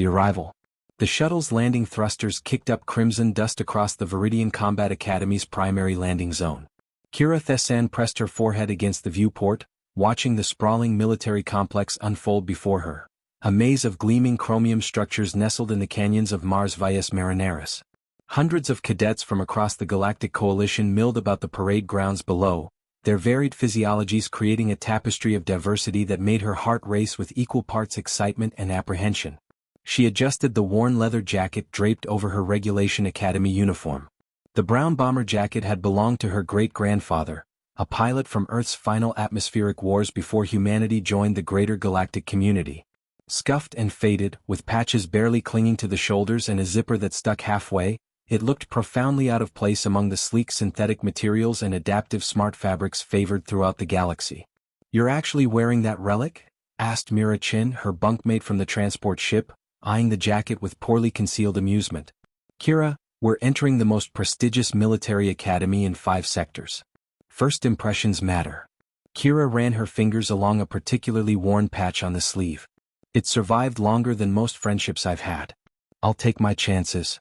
The arrival. The shuttle's landing thrusters kicked up crimson dust across the Viridian Combat Academy's primary landing zone. Kira Thessan pressed her forehead against the viewport, watching the sprawling military complex unfold before her. A maze of gleaming chromium structures nestled in the canyons of Mars Vias Marinaris. Hundreds of cadets from across the Galactic Coalition milled about the parade grounds below, their varied physiologies creating a tapestry of diversity that made her heart race with equal parts excitement and apprehension. She adjusted the worn leather jacket draped over her Regulation Academy uniform. The brown bomber jacket had belonged to her great-grandfather, a pilot from Earth's final atmospheric wars before humanity joined the greater galactic community. Scuffed and faded, with patches barely clinging to the shoulders and a zipper that stuck halfway, it looked profoundly out of place among the sleek synthetic materials and adaptive smart fabrics favored throughout the galaxy. "You're actually wearing that relic?" asked Mira Chin, her bunkmate from the transport ship, eyeing the jacket with poorly concealed amusement. "Kira, we're entering the most prestigious military academy in 5 sectors. First impressions matter." Kira ran her fingers along a particularly worn patch on the sleeve. "It survived longer than most friendships I've had. I'll take my chances."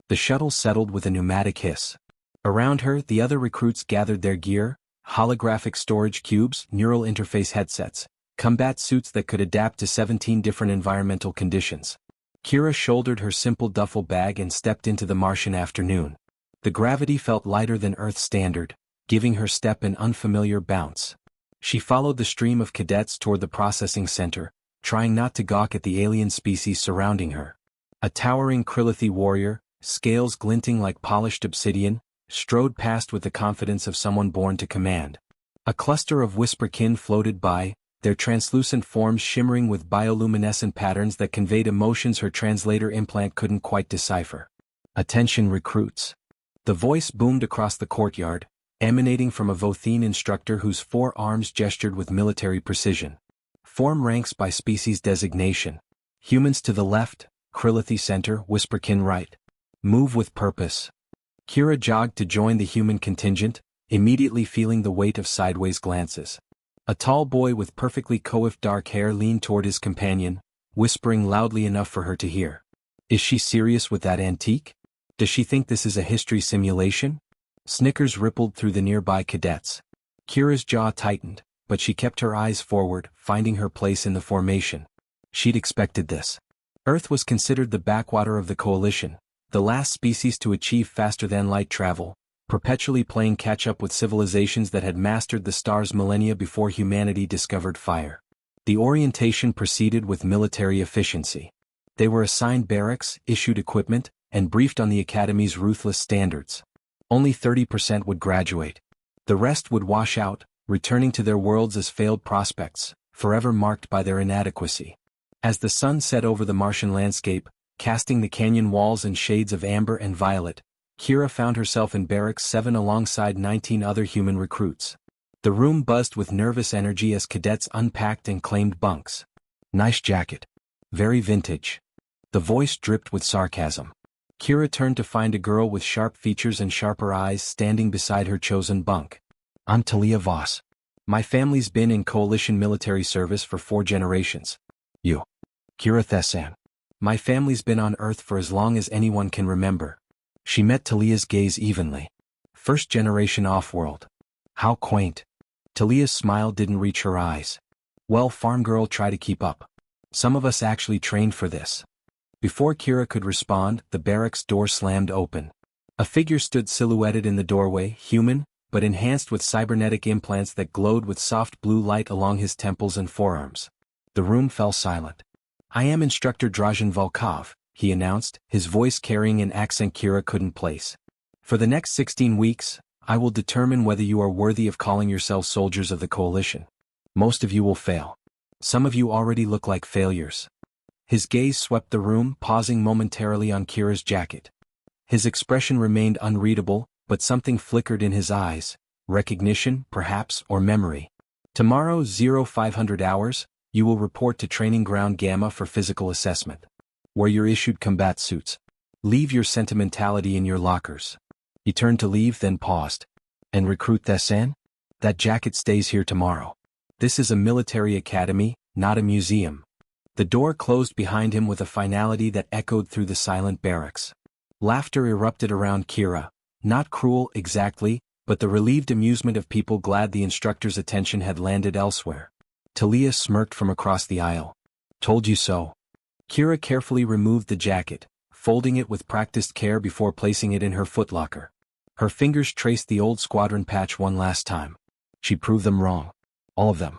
The shuttle settled with a pneumatic hiss. Around her, the other recruits gathered their gear: holographic storage cubes, neural interface headsets, combat suits that could adapt to 17 different environmental conditions. Kira shouldered her simple duffel bag and stepped into the Martian afternoon. The gravity felt lighter than Earth standard, giving her step an unfamiliar bounce. She followed the stream of cadets toward the processing center, trying not to gawk at the alien species surrounding her. A towering Krilithi warrior, scales glinting like polished obsidian, strode past with the confidence of someone born to command. A cluster of whisperkin floated by, their translucent forms shimmering with bioluminescent patterns that conveyed emotions her translator implant couldn't quite decipher. "Attention recruits." The voice boomed across the courtyard, emanating from a Vothene instructor whose 4 arms gestured with military precision. "Form ranks by species designation. Humans to the left, Krilithi center, whisperkin right. Move with purpose." Kira jogged to join the human contingent, immediately feeling the weight of sideways glances. A tall boy with perfectly coiffed dark hair leaned toward his companion, whispering loudly enough for her to hear. "Is she serious with that antique? Does she think this is a history simulation?" Snickers rippled through the nearby cadets. Kira's jaw tightened, but she kept her eyes forward, finding her place in the formation. She'd expected this. Earth was considered the backwater of the Coalition, the last species to achieve faster-than-light travel, perpetually playing catch-up with civilizations that had mastered the stars millennia before humanity discovered fire. The orientation proceeded with military efficiency. They were assigned barracks, issued equipment, and briefed on the Academy's ruthless standards. Only 30% would graduate. The rest would wash out, returning to their worlds as failed prospects, forever marked by their inadequacy. As the sun set over the Martian landscape, casting the canyon walls in shades of amber and violet, Kira found herself in Barracks 7 alongside 19 other human recruits. The room buzzed with nervous energy as cadets unpacked and claimed bunks. "Nice jacket. Very vintage." The voice dripped with sarcasm. Kira turned to find a girl with sharp features and sharper eyes standing beside her chosen bunk. "I'm Talia Voss. My family's been in Coalition military service for 4 generations. You?" "Kira Thessan. My family's been on Earth for as long as anyone can remember." She met Talia's gaze evenly. "First generation off-world. How quaint." Talia's smile didn't reach her eyes. "Well, farm girl, try to keep up. Some of us actually trained for this." Before Kira could respond, the barracks door slammed open. A figure stood silhouetted in the doorway, human, but enhanced with cybernetic implants that glowed with soft blue light along his temples and forearms. The room fell silent. "I am Instructor Dražen Volkov," he announced, his voice carrying an accent Kira couldn't place. "For the next 16 weeks, I will determine whether you are worthy of calling yourselves soldiers of the Coalition. Most of you will fail. Some of you already look like failures." His gaze swept the room, pausing momentarily on Kira's jacket. His expression remained unreadable, but something flickered in his eyes, recognition, perhaps, or memory. "Tomorrow, 0500 hours, you will report to Training Ground Gamma for physical assessment, where you're issued combat suits. Leave your sentimentality in your lockers." He turned to leave, then paused. "And Recruit Thessan? That jacket stays here tomorrow. This is a military academy, not a museum." The door closed behind him with a finality that echoed through the silent barracks. Laughter erupted around Kira, not cruel exactly, but the relieved amusement of people glad the instructor's attention had landed elsewhere. Talia smirked from across the aisle. Told you so. Kira carefully removed the jacket, folding it with practiced care before placing it in her footlocker. Her fingers traced the old squadron patch one last time. She proved them wrong. All of them.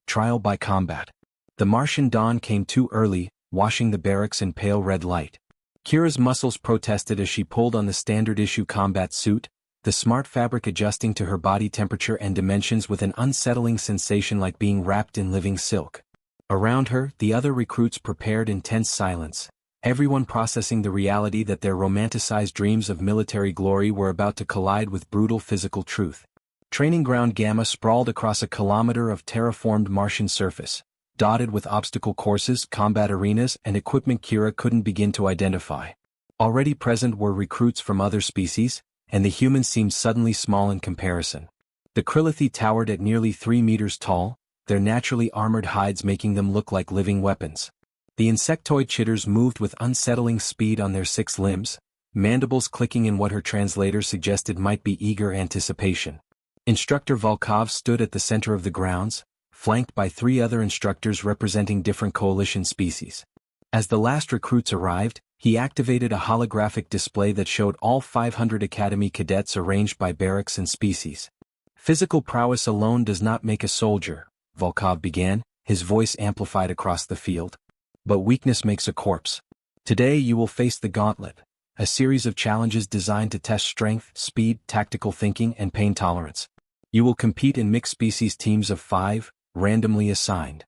Trial by combat. The Martian dawn came too early, washing the barracks in pale red light. Kira's muscles protested as she pulled on the standard-issue combat suit, the smart fabric adjusting to her body temperature and dimensions with an unsettling sensation like being wrapped in living silk. Around her, the other recruits prepared in tense silence, everyone processing the reality that their romanticized dreams of military glory were about to collide with brutal physical truth. Training Ground Gamma sprawled across a kilometer of terraformed Martian surface, dotted with obstacle courses, combat arenas, and equipment Kira couldn't begin to identify. Already present were recruits from other species, and the humans seemed suddenly small in comparison. The Krilithi towered at nearly 3 meters tall, their naturally armored hides making them look like living weapons. The insectoid chitters moved with unsettling speed on their 6 limbs, mandibles clicking in what her translator suggested might be eager anticipation. Instructor Volkov stood at the center of the grounds, flanked by 3 other instructors representing different coalition species. As the last recruits arrived, he activated a holographic display that showed all 500 Academy cadets arranged by barracks and species. Physical prowess alone does not make a soldier, Volkov began, his voice amplified across the field. But weakness makes a corpse. Today you will face the gauntlet, a series of challenges designed to test strength, speed, tactical thinking, and pain tolerance. You will compete in mixed species teams of 5, randomly assigned.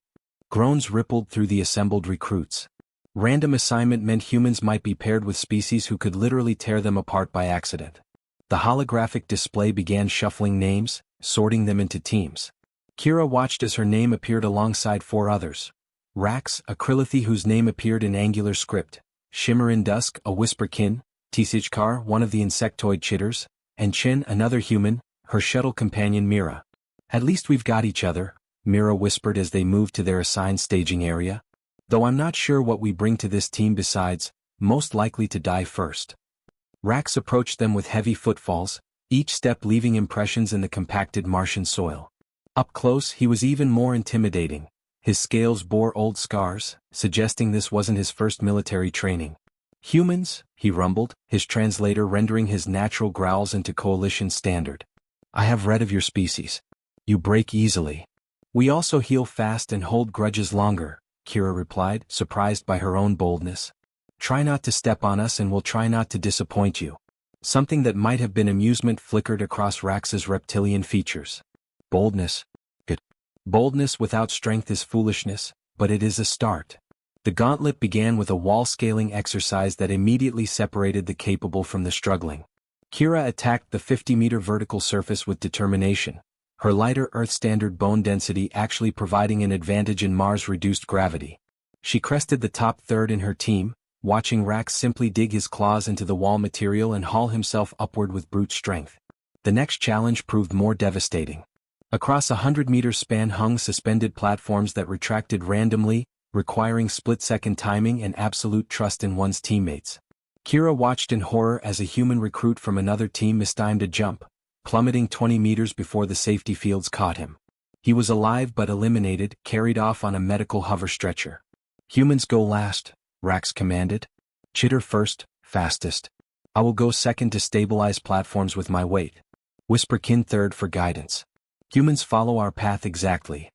Groans rippled through the assembled recruits. Random assignment meant humans might be paired with species who could literally tear them apart by accident. The holographic display began shuffling names, sorting them into teams. Kira watched as her name appeared alongside 4 others. Rax, a Krilithi whose name appeared in angular script, Shimmer in Dusk, a whisperkin, Tisijkar, one of the insectoid chitters, and Chin, another human, her shuttle companion Mira. At least we've got each other, Mira whispered as they moved to their assigned staging area. Though I'm not sure what we bring to this team besides, most likely to die first. Rax approached them with heavy footfalls, each step leaving impressions in the compacted Martian soil. Up close he was even more intimidating. His scales bore old scars, suggesting this wasn't his first military training. Humans, he rumbled, his translator rendering his natural growls into coalition standard. I have read of your species. You break easily. We also heal fast and hold grudges longer, Kira replied, surprised by her own boldness. Try not to step on us and we'll try not to disappoint you. Something that might have been amusement flickered across Rax's reptilian features. Boldness. Good. Boldness without strength is foolishness, but it is a start. The gauntlet began with a wall-scaling exercise that immediately separated the capable from the struggling. Kira attacked the 50-meter vertical surface with determination, her lighter Earth-standard bone density actually providing an advantage in Mars-reduced gravity. She crested the top third in her team, watching Rax simply dig his claws into the wall material and haul himself upward with brute strength. The next challenge proved more devastating. Across a 100-meter span hung suspended platforms that retracted randomly, requiring split-second timing and absolute trust in one's teammates. Kira watched in horror as a human recruit from another team mistimed a jump, plummeting 20 meters before the safety fields caught him. He was alive but eliminated, carried off on a medical hover stretcher. Humans go last, Rax commanded. Chitter first, fastest. I will go second to stabilize platforms with my weight. Whisperkin third for guidance. Humans follow our path exactly.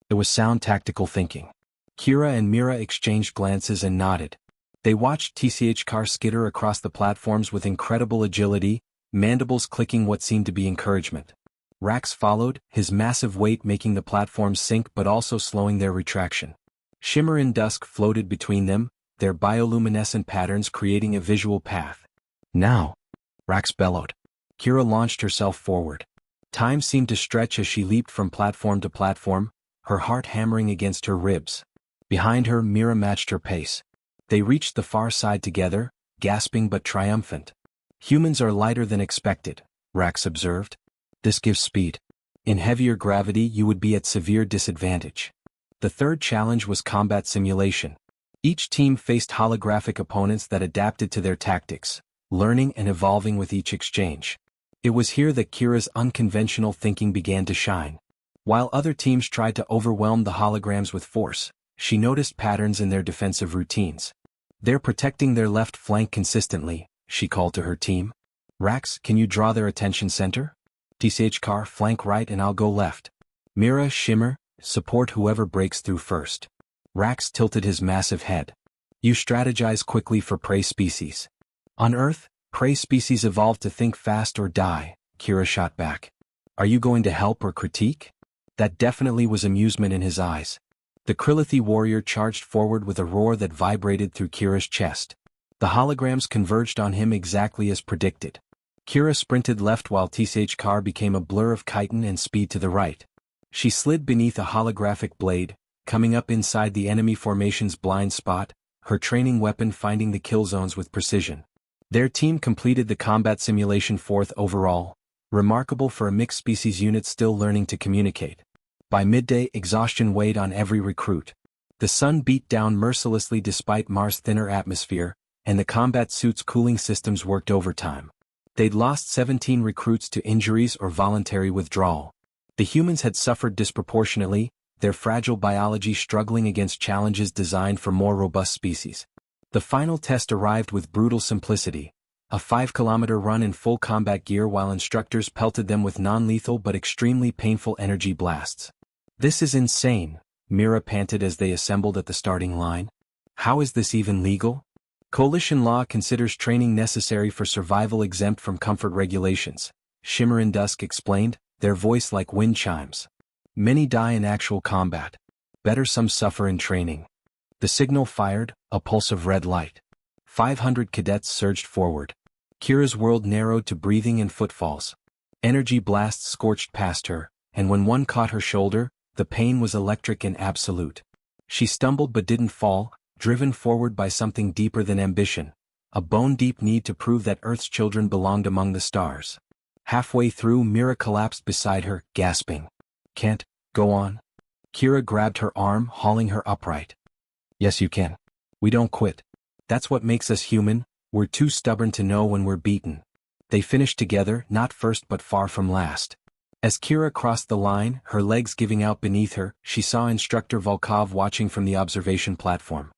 It was sound tactical thinking. Kira and Mira exchanged glances and nodded. They watched TCHKar skitter across the platforms with incredible agility, mandibles clicking what seemed to be encouragement. Rax followed, his massive weight making the platforms sink but also slowing their retraction. Shimmer in Dusk floated between them, their bioluminescent patterns creating a visual path. Now! Rax bellowed. Kira launched herself forward. Time seemed to stretch as she leaped from platform to platform, her heart hammering against her ribs. Behind her, Mira matched her pace. They reached the far side together, gasping but triumphant. Humans are lighter than expected, Rax observed. This gives speed. In heavier gravity you would be at severe disadvantage. The third challenge was combat simulation. Each team faced holographic opponents that adapted to their tactics, learning and evolving with each exchange. It was here that Kira's unconventional thinking began to shine. While other teams tried to overwhelm the holograms with force, she noticed patterns in their defensive routines. "They're protecting their left flank consistently," she called to her team. "Rax, can you draw their attention center? TCHKar, flank right and I'll go left. Mira, Shimmer, support whoever breaks through first." Rax tilted his massive head. "You strategize quickly for prey species." "On Earth, prey species evolved to think fast or die," Kira shot back. "Are you going to help or critique?" That definitely was amusement in his eyes. The Krilithi warrior charged forward with a roar that vibrated through Kira's chest. The holograms converged on him exactly as predicted. Kira sprinted left while TCHKar became a blur of chitin and speed to the right. She slid beneath a holographic blade, coming up inside the enemy formation's blind spot, her training weapon finding the kill zones with precision. Their team completed the combat simulation 4th overall, remarkable for a mixed species unit still learning to communicate. By midday, exhaustion weighed on every recruit. The sun beat down mercilessly despite Mars' thinner atmosphere, and the combat suit's cooling systems worked overtime. They'd lost 17 recruits to injuries or voluntary withdrawal. The humans had suffered disproportionately, their fragile biology struggling against challenges designed for more robust species. The final test arrived with brutal simplicity, a 5-kilometer run in full combat gear while instructors pelted them with non-lethal but extremely painful energy blasts. "This is insane," Mira panted as they assembled at the starting line. "How is this even legal? Coalition law considers training necessary for survival exempt from comfort regulations," Shimmer in Dusk explained, their voice like wind chimes. "Many die in actual combat. Better some suffer in training." The signal fired, a pulse of red light. 500 cadets surged forward. Kira's world narrowed to breathing and footfalls. Energy blasts scorched past her, and when one caught her shoulder, the pain was electric and absolute. She stumbled but didn't fall, driven forward by something deeper than ambition, a bone-deep need to prove that Earth's children belonged among the stars. Halfway through, Mira collapsed beside her, gasping. "Can't go on?" Kira grabbed her arm, hauling her upright. "Yes, you can. We don't quit. That's what makes us human, we're too stubborn to know when we're beaten." They finished together, not first but far from last. As Kira crossed the line, her legs giving out beneath her, she saw Instructor Volkov watching from the observation platform.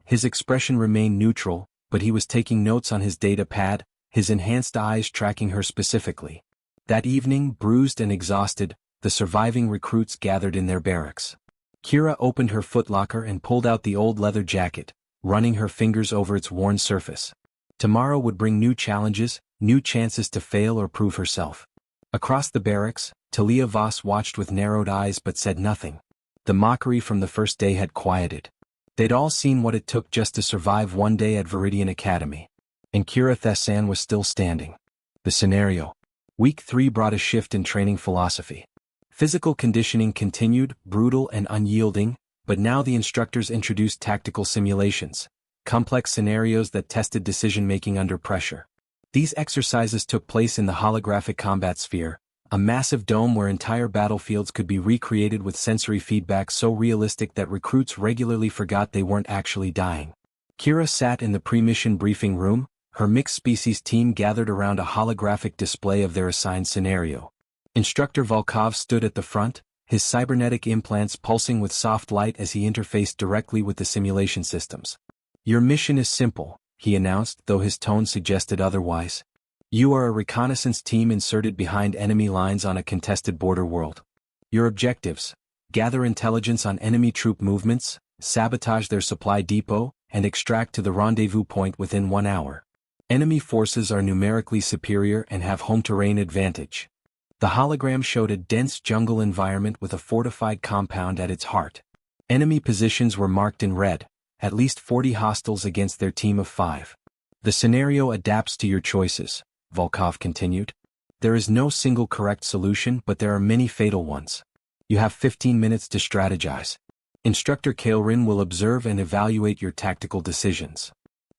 His expression remained neutral, but he was taking notes on his data pad, his enhanced eyes tracking her specifically. That evening, bruised and exhausted, the surviving recruits gathered in their barracks. Kira opened her footlocker and pulled out the old leather jacket, running her fingers over its worn surface. Tomorrow would bring new challenges, new chances to fail or prove herself. Across the barracks, Talia Voss watched with narrowed eyes but said nothing. The mockery from the first day had quieted. They'd all seen what it took just to survive one day at Orion Academy. And Kira Thessan was still standing. The scenario. Week 3 brought a shift in training philosophy. Physical conditioning continued, brutal and unyielding, but now the instructors introduced tactical simulations, complex scenarios that tested decision-making under pressure. These exercises took place in the holographic combat sphere, a massive dome where entire battlefields could be recreated with sensory feedback so realistic that recruits regularly forgot they weren't actually dying. Kira sat in the pre-mission briefing room, her mixed-species team gathered around a holographic display of their assigned scenario. Instructor Volkov stood at the front, his cybernetic implants pulsing with soft light as he interfaced directly with the simulation systems. "Your mission is simple," he announced, though his tone suggested otherwise. "You are a reconnaissance team inserted behind enemy lines on a contested border world. Your objectives: gather intelligence on enemy troop movements, sabotage their supply depot, and extract to the rendezvous point within 1 hour. Enemy forces are numerically superior and have home terrain advantage." The hologram showed a dense jungle environment with a fortified compound at its heart. Enemy positions were marked in red, at least 40 hostiles against their team of 5. "The scenario adapts to your choices," Volkov continued. "There is no single correct solution, but there are many fatal ones. You have 15 minutes to strategize. Instructor Kaelrin will observe and evaluate your tactical decisions."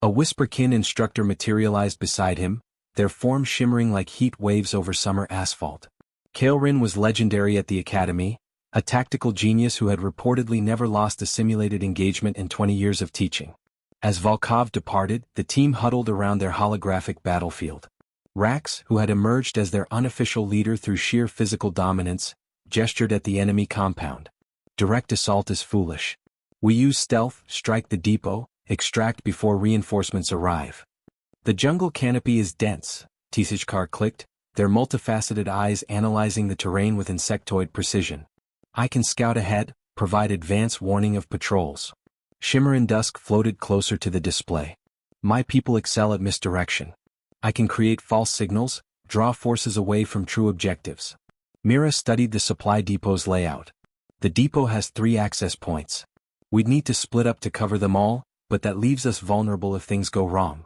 A whisperkin instructor materialized beside him, their form shimmering like heat waves over summer asphalt. Kaelrin was legendary at the academy, a tactical genius who had reportedly never lost a simulated engagement in 20 years of teaching. As Volkov departed, the team huddled around their holographic battlefield. Rax, who had emerged as their unofficial leader through sheer physical dominance, gestured at the enemy compound. Direct assault is foolish. We use stealth, strike the depot, extract before reinforcements arrive. The jungle canopy is dense, Tisijkar clicked, their multifaceted eyes analyzing the terrain with insectoid precision. I can scout ahead, provide advance warning of patrols. Shimmer and Dusk floated closer to the display. My people excel at misdirection. I can create false signals, draw forces away from true objectives. Mira studied the supply depot's layout. The depot has 3 access points. We'd need to split up to cover them all, but that leaves us vulnerable if things go wrong.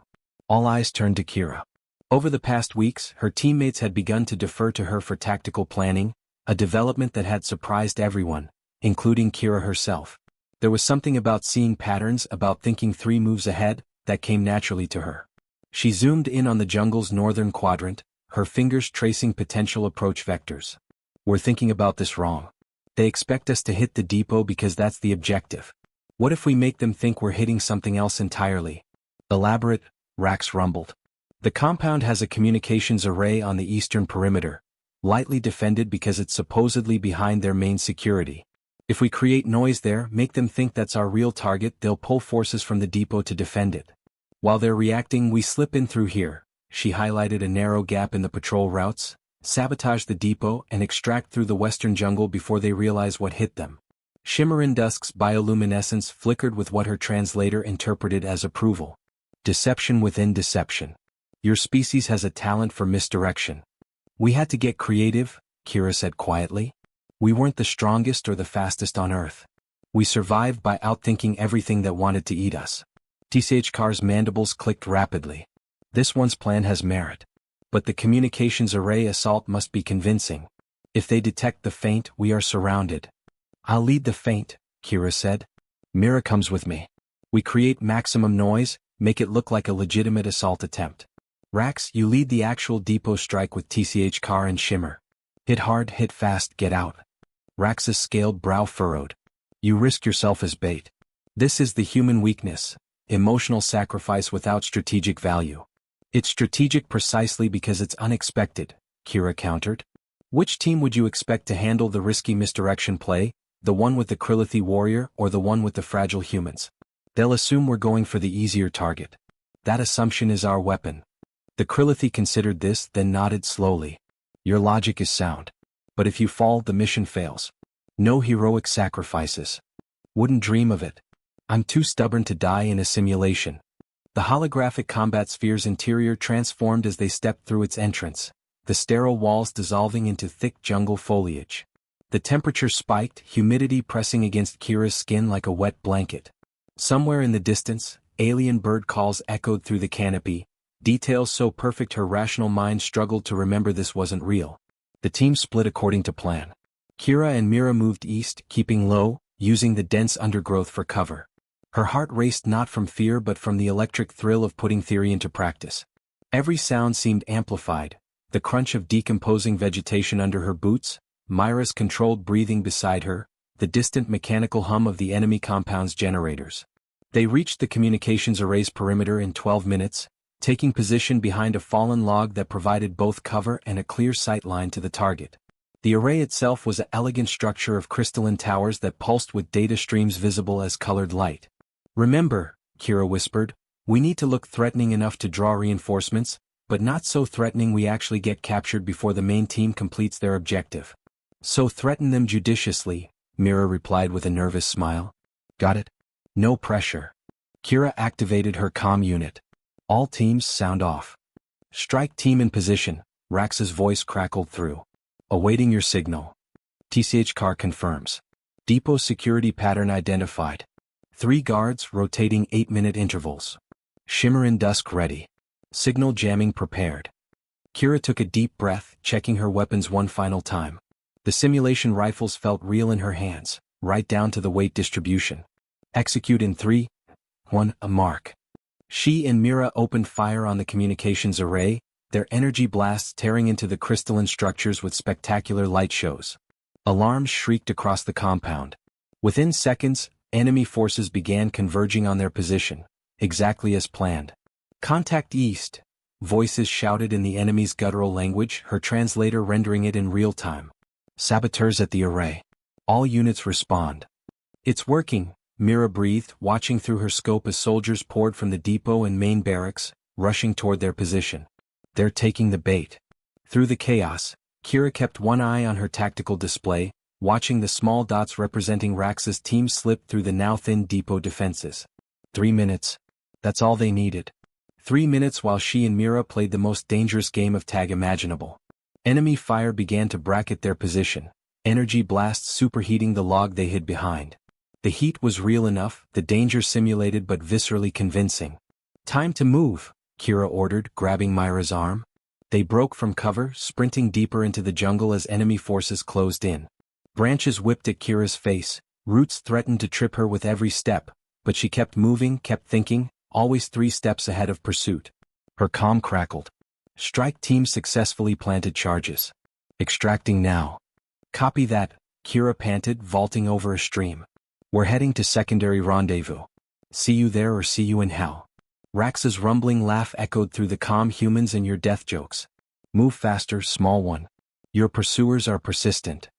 All eyes turned to Kira. Over the past weeks, her teammates had begun to defer to her for tactical planning, a development that had surprised everyone, including Kira herself. There was something about seeing patterns, about thinking 3 moves ahead, that came naturally to her. She zoomed in on the jungle's northern quadrant, her fingers tracing potential approach vectors. We're thinking about this wrong. They expect us to hit the depot because that's the objective. What if we make them think we're hitting something else entirely? Elaborate, Rax rumbled. The compound has a communications array on the eastern perimeter, lightly defended because it's supposedly behind their main security. If we create noise there, make them think that's our real target, they'll pull forces from the depot to defend it. While they're reacting, we slip in through here. She highlighted a narrow gap in the patrol routes, sabotage the depot and extract through the western jungle before they realize what hit them. Shimmer and Dusk's bioluminescence flickered with what her translator interpreted as approval. Deception within deception. Your species has a talent for misdirection. We had to get creative, Kira said quietly. We weren't the strongest or the fastest on Earth. We survived by outthinking everything that wanted to eat us. Tisijkar's mandibles clicked rapidly. This one's plan has merit. But the communications array assault must be convincing. If they detect the feint, we are surrounded. I'll lead the feint, Kira said. Mira comes with me. We create maximum noise, make it look like a legitimate assault attempt. Rax, you lead the actual depot strike with Tisijkar and Shimmer. Hit hard, hit fast, get out. Rax's scaled brow furrowed. You risk yourself as bait. This is the human weakness, emotional sacrifice without strategic value. It's strategic precisely because it's unexpected, Kira countered. Which team would you expect to handle the risky misdirection play, the one with the Krilithi warrior or the one with the fragile humans? They'll assume we're going for the easier target. That assumption is our weapon. The Krilithi considered this, then nodded slowly. Your logic is sound. But if you fall, the mission fails. No heroic sacrifices. Wouldn't dream of it. I'm too stubborn to die in a simulation. The holographic combat sphere's interior transformed as they stepped through its entrance, the sterile walls dissolving into thick jungle foliage. The temperature spiked, humidity pressing against Kira's skin like a wet blanket. Somewhere in the distance, alien bird calls echoed through the canopy, details so perfect her rational mind struggled to remember this wasn't real. The team split according to plan. Kira and Mira moved east, keeping low, using the dense undergrowth for cover. Her heart raced not from fear but from the electric thrill of putting theory into practice. Every sound seemed amplified, the crunch of decomposing vegetation under her boots, Myra's controlled breathing beside her, the distant mechanical hum of the enemy compound's generators. They reached the communications array's perimeter in 12 minutes, taking position behind a fallen log that provided both cover and a clear sight line to the target. The array itself was an elegant structure of crystalline towers that pulsed with data streams visible as colored light. Remember, Kira whispered, we need to look threatening enough to draw reinforcements, but not so threatening we actually get captured before the main team completes their objective. So threaten them judiciously, Mira replied with a nervous smile. Got it? No pressure. Kira activated her comm unit. All teams sound off. Strike team in position, Rax's voice crackled through. Awaiting your signal. Tisijkar confirms. Depot security pattern identified. 3 guards rotating 8-minute intervals. Shimmer and Dusk ready. Signal jamming prepared. Kira took a deep breath, checking her weapons one final time. The simulation rifles felt real in her hands, right down to the weight distribution. Execute in 3, 1, a mark. She and Mira opened fire on the communications array, their energy blasts tearing into the crystalline structures with spectacular light shows. Alarms shrieked across the compound. Within seconds, enemy forces began converging on their position, exactly as planned. "Contact east," voices shouted in the enemy's guttural language, her translator rendering it in real time. "Saboteurs at the array. All units respond." "It's working," Mira breathed, watching through her scope as soldiers poured from the depot and main barracks, rushing toward their position. "They're taking the bait." Through the chaos, Kira kept one eye on her tactical display, watching the small dots representing Rax's team slip through the now thin depot defenses. 3 minutes. That's all they needed. 3 minutes while she and Mira played the most dangerous game of tag imaginable. Enemy fire began to bracket their position, energy blasts superheating the log they hid behind. The heat was real enough, the danger simulated but viscerally convincing. "Time to move," Kira ordered, grabbing Myra's arm. They broke from cover, sprinting deeper into the jungle as enemy forces closed in. Branches whipped at Kira's face, roots threatened to trip her with every step, but she kept moving, kept thinking, always 3 steps ahead of pursuit. Her comm crackled. "Strike team successfully planted charges. Extracting now." "Copy that," Kira panted, vaulting over a stream. "We're heading to secondary rendezvous. See you there or see you in hell." Rax's rumbling laugh echoed through the comm. "Humans and your death jokes. Move faster, small one. Your pursuers are persistent."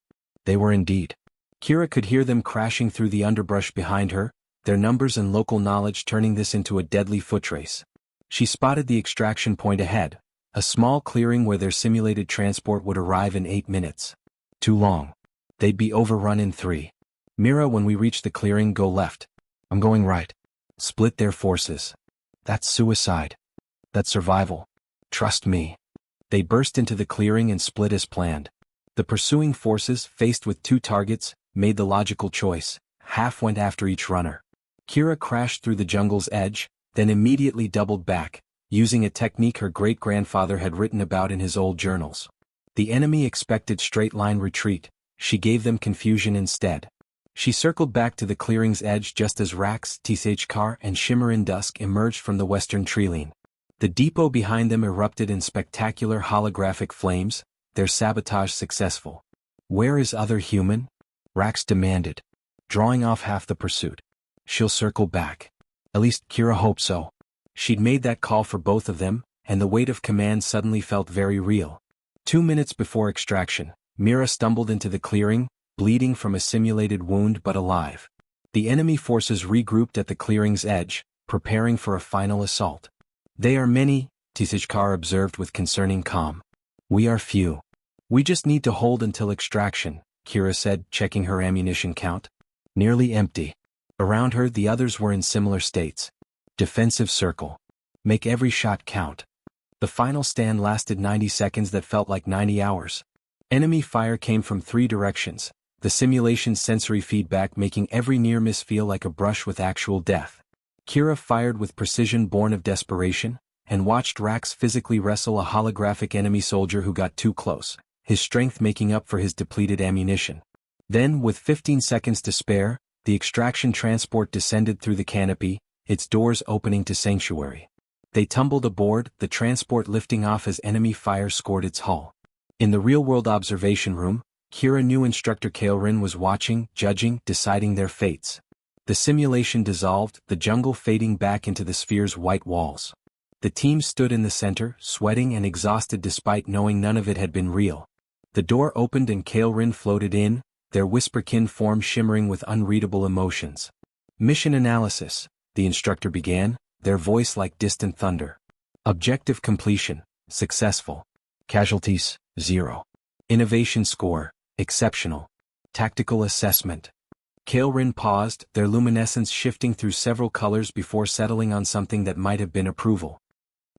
They were indeed. Kira could hear them crashing through the underbrush behind her, their numbers and local knowledge turning this into a deadly footrace. She spotted the extraction point ahead, a small clearing where their simulated transport would arrive in 8 minutes. Too long. They'd be overrun in 3. "Mira, when we reach the clearing, go left." "I'm going right." "Split their forces." "That's suicide." "That's survival. Trust me." They burst into the clearing and split as planned. The pursuing forces, faced with 2 targets, made the logical choice. Half went after each runner. Kira crashed through the jungle's edge, then immediately doubled back, using a technique her great-grandfather had written about in his old journals. The enemy expected straight-line retreat. She gave them confusion instead. She circled back to the clearing's edge just as Rax, Tshkar, and Shimmer in Dusk emerged from the western treeline. The depot behind them erupted in spectacular holographic flames, their sabotage successful. "Where is other human?" Rax demanded, drawing off half the pursuit. "She'll circle back." At least Kira hoped so. She'd made that call for both of them, and the weight of command suddenly felt very real. 2 minutes before extraction, Mira stumbled into the clearing, bleeding from a simulated wound but alive. The enemy forces regrouped at the clearing's edge, preparing for a final assault. "They are many," Tshkar observed with concerning calm. "We are few. We just need to hold until extraction," Kira said, checking her ammunition count. Nearly empty. Around her the others were in similar states. Defensive circle. Make every shot count. The final stand lasted 90 seconds that felt like 90 hours. Enemy fire came from 3 directions, the simulation's sensory feedback making every near miss feel like a brush with actual death. Kira fired with precision born of desperation, and watched Rax physically wrestle a holographic enemy soldier who got too close, his strength making up for his depleted ammunition. Then, with 15 seconds to spare, the extraction transport descended through the canopy, its doors opening to sanctuary. They tumbled aboard, the transport lifting off as enemy fire scored its hull. In the real-world observation room, Kira knew Instructor Kael'Rin was watching, judging, deciding their fates. The simulation dissolved, the jungle fading back into the sphere's white walls. The team stood in the center, sweating and exhausted despite knowing none of it had been real. The door opened and Kael'Rin floated in, their whisperkin form shimmering with unreadable emotions. "Mission analysis," the instructor began, their voice like distant thunder. "Objective completion, successful. Casualties, 0. Innovation score, exceptional. Tactical assessment." Kael'Rin paused, their luminescence shifting through several colors before settling on something that might have been approval.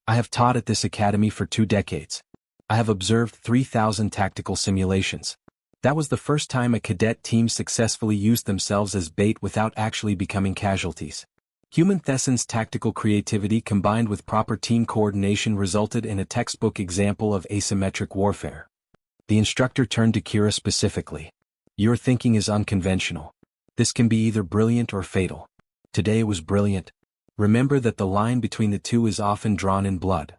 "I have taught at this academy for 2 decades. I have observed 3,000 tactical simulations. That was the first time a cadet team successfully used themselves as bait without actually becoming casualties. Human Theson's tactical creativity combined with proper team coordination resulted in a textbook example of asymmetric warfare." The instructor turned to Kira specifically. "Your thinking is unconventional. This can be either brilliant or fatal. Today it was brilliant. Remember that the line between the two is often drawn in blood."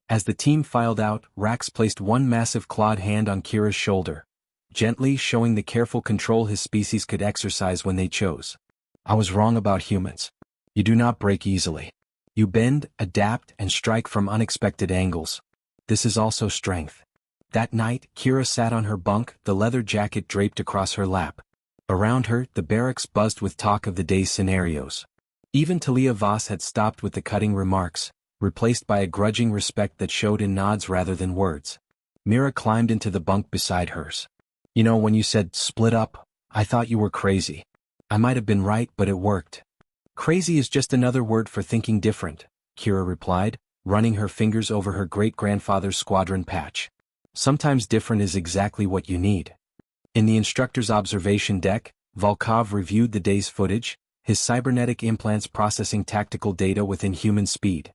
As the team filed out, Rax placed one massive clawed hand on Kira's shoulder. gently showing the careful control his species could exercise when they chose. I was wrong about humans. You do not break easily. You bend, adapt, and strike from unexpected angles. This is also strength. That night, Kira sat on her bunk, the leather jacket draped across her lap. Around her, the barracks buzzed with talk of the day's scenarios. Even Talia Voss had stopped with the cutting remarks, replaced by a grudging respect that showed in nods rather than words. Mira climbed into the bunk beside hers. You know, when you said, split up, I thought you were crazy. I might have been right, but it worked. Crazy is just another word for thinking different, Kira replied, running her fingers over her great-grandfather's squadron patch. Sometimes different is exactly what you need. In the instructor's observation deck, Volkov reviewed the day's footage, his cybernetic implants processing tactical data within human speed.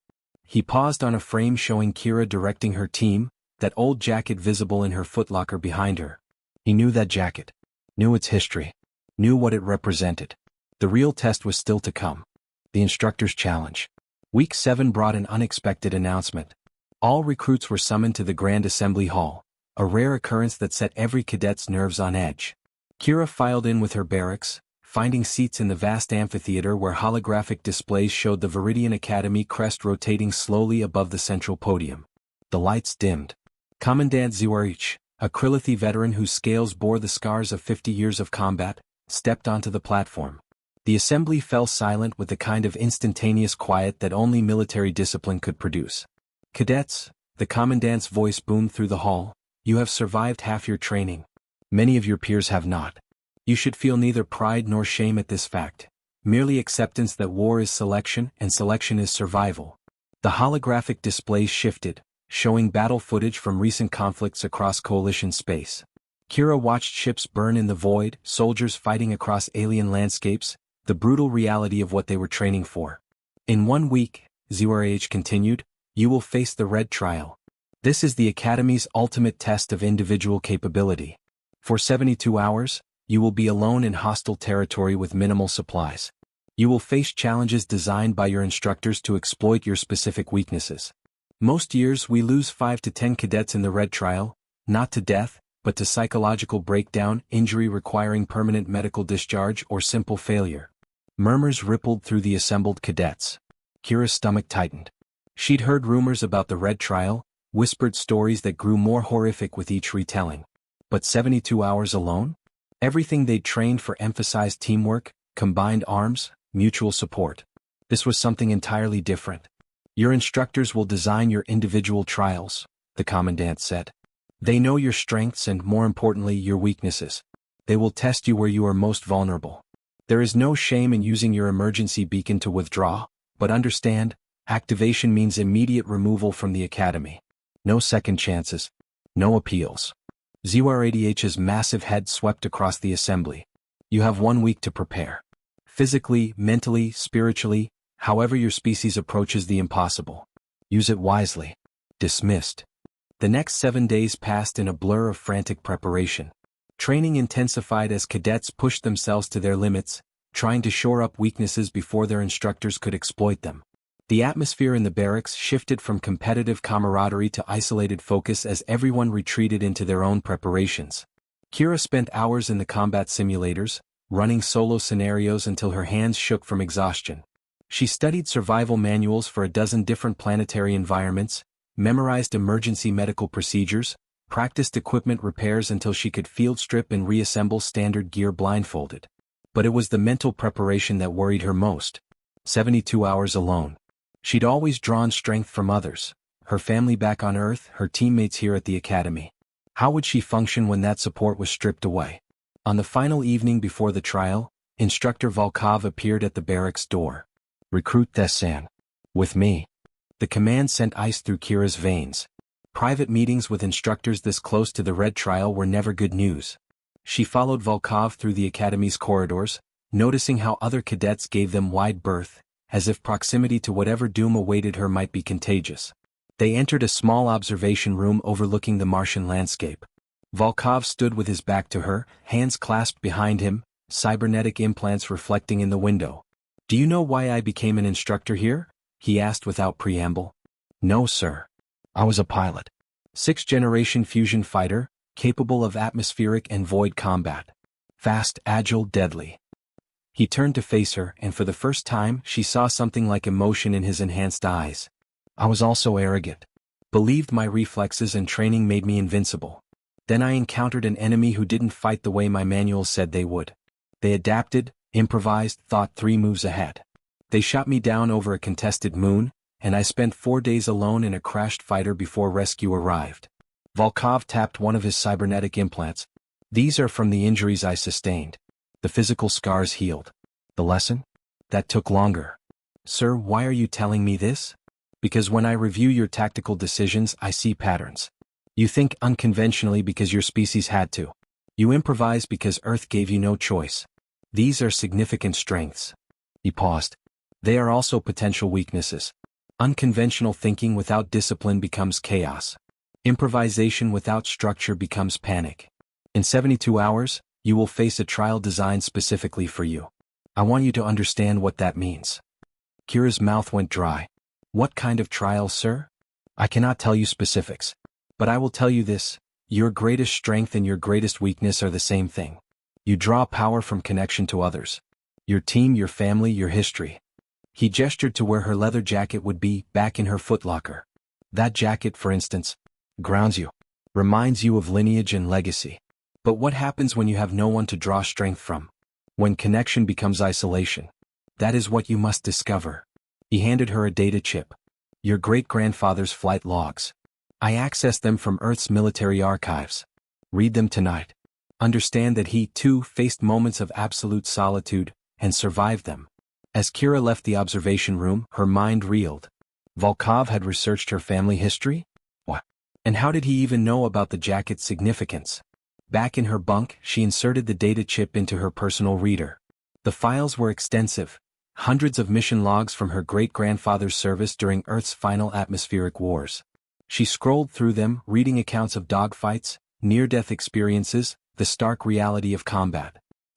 He paused on a frame showing Kira directing her team, that old jacket visible in her footlocker behind her. He knew that jacket. Knew its history. Knew what it represented. The real test was still to come. The instructor's challenge. Week 7 brought an unexpected announcement. All recruits were summoned to the Grand Assembly Hall, a rare occurrence that set every cadet's nerves on edge. Kira filed in with her barracks, finding seats in the vast amphitheater where holographic displays showed the Viridian Academy crest rotating slowly above the central podium. The lights dimmed. Commandant Ziwarich, a Krilithi veteran whose scales bore the scars of 50 years of combat, stepped onto the platform. The assembly fell silent with the kind of instantaneous quiet that only military discipline could produce. Cadets, the commandant's voice boomed through the hall, you have survived half your training. Many of your peers have not. You should feel neither pride nor shame at this fact, merely acceptance that war is selection and selection is survival. The holographic displays shifted, showing battle footage from recent conflicts across coalition space. Kira watched ships burn in the void, soldiers fighting across alien landscapes, the brutal reality of what they were training for. In 1 week, Ziwarich continued, you will face the Red Trial. This is the Academy's ultimate test of individual capability. For 72 hours, you will be alone in hostile territory with minimal supplies. You will face challenges designed by your instructors to exploit your specific weaknesses. Most years we lose 5 to 10 cadets in the Red Trial, not to death, but to psychological breakdown, injury requiring permanent medical discharge, or simple failure. Murmurs rippled through the assembled cadets. Kira's stomach tightened. She'd heard rumors about the Red Trial, whispered stories that grew more horrific with each retelling. But 72 hours alone? Everything they'd trained for emphasized teamwork, combined arms, mutual support. This was something entirely different. Your instructors will design your individual trials, the commandant said. They know your strengths and, more importantly, your weaknesses. They will test you where you are most vulnerable. There is no shame in using your emergency beacon to withdraw, but understand, activation means immediate removal from the academy. No second chances. No appeals. Ziwaradich's massive head swept across the assembly. You have 1 week to prepare. Physically, mentally, spiritually, however your species approaches the impossible. Use it wisely. Dismissed. The next 7 days passed in a blur of frantic preparation. Training intensified as cadets pushed themselves to their limits, trying to shore up weaknesses before their instructors could exploit them. The atmosphere in the barracks shifted from competitive camaraderie to isolated focus as everyone retreated into their own preparations. Kira spent hours in the combat simulators, running solo scenarios until her hands shook from exhaustion. She studied survival manuals for a dozen different planetary environments, memorized emergency medical procedures, practiced equipment repairs until she could field strip and reassemble standard gear blindfolded. But it was the mental preparation that worried her most. 72 hours alone. She'd always drawn strength from others, her family back on Earth, her teammates here at the academy. How would she function when that support was stripped away? On the final evening before the trial, Instructor Volkov appeared at the barracks door. Recruit Tessan. With me. The command sent ice through Kira's veins. Private meetings with instructors this close to the Red Trial were never good news. She followed Volkov through the academy's corridors, noticing how other cadets gave them wide berth, as if proximity to whatever doom awaited her might be contagious. They entered a small observation room overlooking the Martian landscape. Volkov stood with his back to her, hands clasped behind him, cybernetic implants reflecting in the window. Do you know why I became an instructor here? He asked without preamble. No, sir. I was a pilot. 6th-generation fusion fighter, capable of atmospheric and void combat. Fast, agile, deadly. He turned to face her, and for the first time, she saw something like emotion in his enhanced eyes. I was also arrogant. Believed my reflexes and training made me invincible. Then I encountered an enemy who didn't fight the way my manual said they would. They adapted, improvised, thought 3 moves ahead. They shot me down over a contested moon, and I spent 4 days alone in a crashed fighter before rescue arrived. Volkov tapped one of his cybernetic implants. These are from the injuries I sustained. The physical scars healed. The lesson? That took longer. Sir, why are you telling me this? Because when I review your tactical decisions, I see patterns. You think unconventionally because your species had to. You improvise because Earth gave you no choice. These are significant strengths. He paused. They are also potential weaknesses. Unconventional thinking without discipline becomes chaos. Improvisation without structure becomes panic. In 72 hours, you will face a trial designed specifically for you. I want you to understand what that means. Kira's mouth went dry. What kind of trial, sir? I cannot tell you specifics. But I will tell you this, your greatest strength and your greatest weakness are the same thing. You draw power from connection to others. Your team, your family, your history. He gestured to where her leather jacket would be, back in her footlocker. That jacket, for instance, grounds you. Reminds you of lineage and legacy. But what happens when you have no one to draw strength from? When connection becomes isolation. That is what you must discover. He handed her a data chip. Your great-grandfather's flight logs. I accessed them from Earth's military archives. Read them tonight. Understand that he, too, faced moments of absolute solitude, and survived them. As Kira left the observation room, her mind reeled. Volkov had researched her family history? What? And how did he even know about the jacket's significance? Back in her bunk, she inserted the data chip into her personal reader. The files were extensive. Hundreds of mission logs from her great-grandfather's service during Earth's final atmospheric wars. She scrolled through them, reading accounts of dogfights, near-death experiences, the stark reality of combat.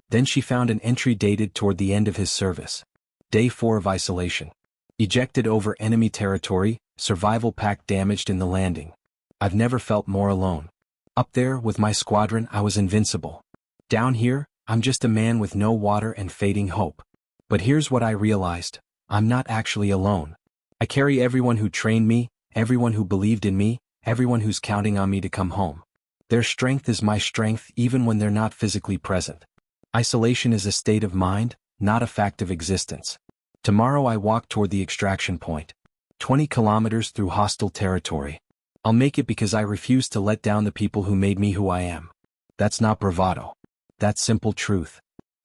Then she found an entry dated toward the end of his service. Day 4 of isolation. Ejected over enemy territory, survival pack damaged in the landing. I've never felt more alone. Up there, with my squadron, I was invincible. Down here, I'm just a man with no water and fading hope. But here's what I realized. I'm not actually alone. I carry everyone who trained me, everyone who believed in me, everyone who's counting on me to come home. Their strength is my strength even when they're not physically present. Isolation is a state of mind, not a fact of existence. Tomorrow I walk toward the extraction point. 20 kilometers through hostile territory. I'll make it because I refuse to let down the people who made me who I am. That's not bravado. That's simple truth.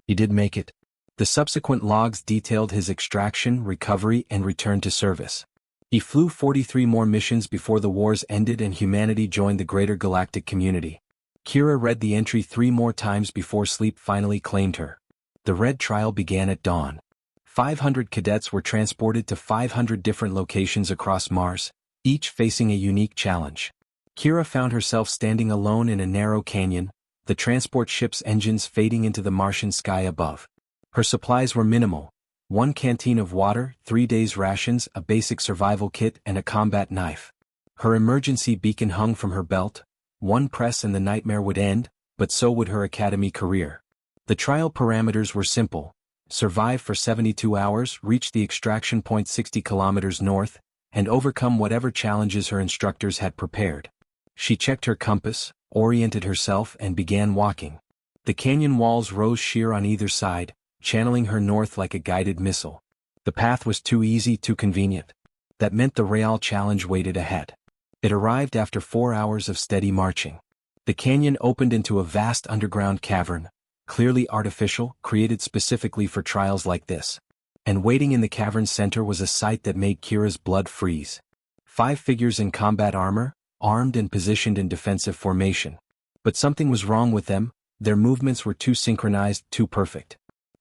He did make it. The subsequent logs detailed his extraction, recovery, and return to service. He flew 43 more missions before the wars ended and humanity joined the greater galactic community. Kira read the entry 3 more times before sleep finally claimed her. The Red Trial began at dawn. 500 cadets were transported to 500 different locations across Mars, each facing a unique challenge. Kira found herself standing alone in a narrow canyon, the transport ship's engines fading into the Martian sky above. Her supplies were minimal. 1 canteen of water, 3 days' rations, a basic survival kit, and a combat knife. Her emergency beacon hung from her belt. 1 press and the nightmare would end, but so would her academy career. The trial parameters were simple. Survive for 72 hours, reach the extraction point 60 kilometers north, and overcome whatever challenges her instructors had prepared. She checked her compass, oriented herself, and began walking. The canyon walls rose sheer on either side, channeling her north like a guided missile. The path was too easy, too convenient. That meant the real challenge waited ahead. It arrived after 4 hours of steady marching. The canyon opened into a vast underground cavern, clearly artificial, created specifically for trials like this. And waiting in the cavern's center was a sight that made Kira's blood freeze. 5 figures in combat armor, armed and positioned in defensive formation. But something was wrong with them. Their movements were too synchronized, too perfect.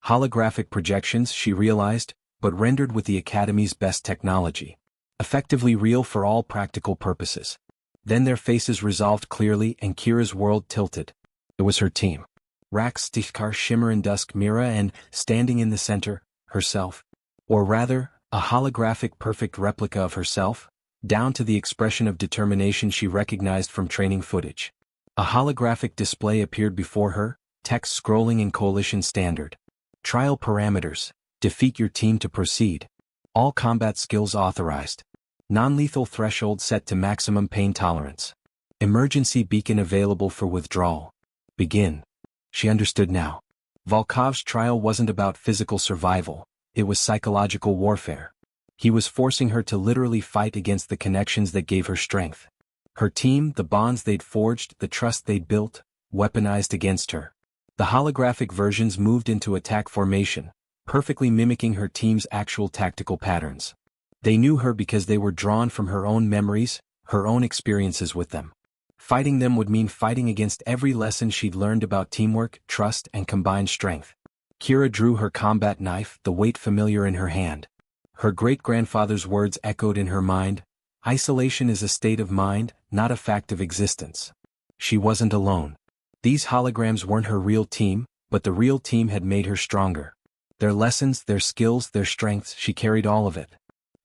Holographic projections, she realized, but rendered with the Academy's best technology. Effectively real for all practical purposes. Then their faces resolved clearly and Kira's world tilted. It was her team. Rax, Stichkar, Shimmer and Dusk, Mira, and, standing in the center, herself. Or rather, a holographic perfect replica of herself, down to the expression of determination she recognized from training footage. A holographic display appeared before her, text scrolling in Coalition Standard. Trial parameters: defeat your team to proceed. All combat skills authorized. Non-lethal threshold set to maximum pain tolerance. Emergency beacon available for withdrawal. Begin. She understood now. Volkov's trial wasn't about physical survival, it was psychological warfare. He was forcing her to literally fight against the connections that gave her strength. Her team, the bonds they'd forged, the trust they'd built, weaponized against her. The holographic versions moved into attack formation, perfectly mimicking her team's actual tactical patterns. They knew her because they were drawn from her own memories, her own experiences with them. Fighting them would mean fighting against every lesson she'd learned about teamwork, trust, and combined strength. Kira drew her combat knife, the weight familiar in her hand. Her great-grandfather's words echoed in her mind: isolation is a state of mind, not a fact of existence. She wasn't alone. These holograms weren't her real team, but the real team had made her stronger. Their lessons, their skills, their strengths, she carried all of it.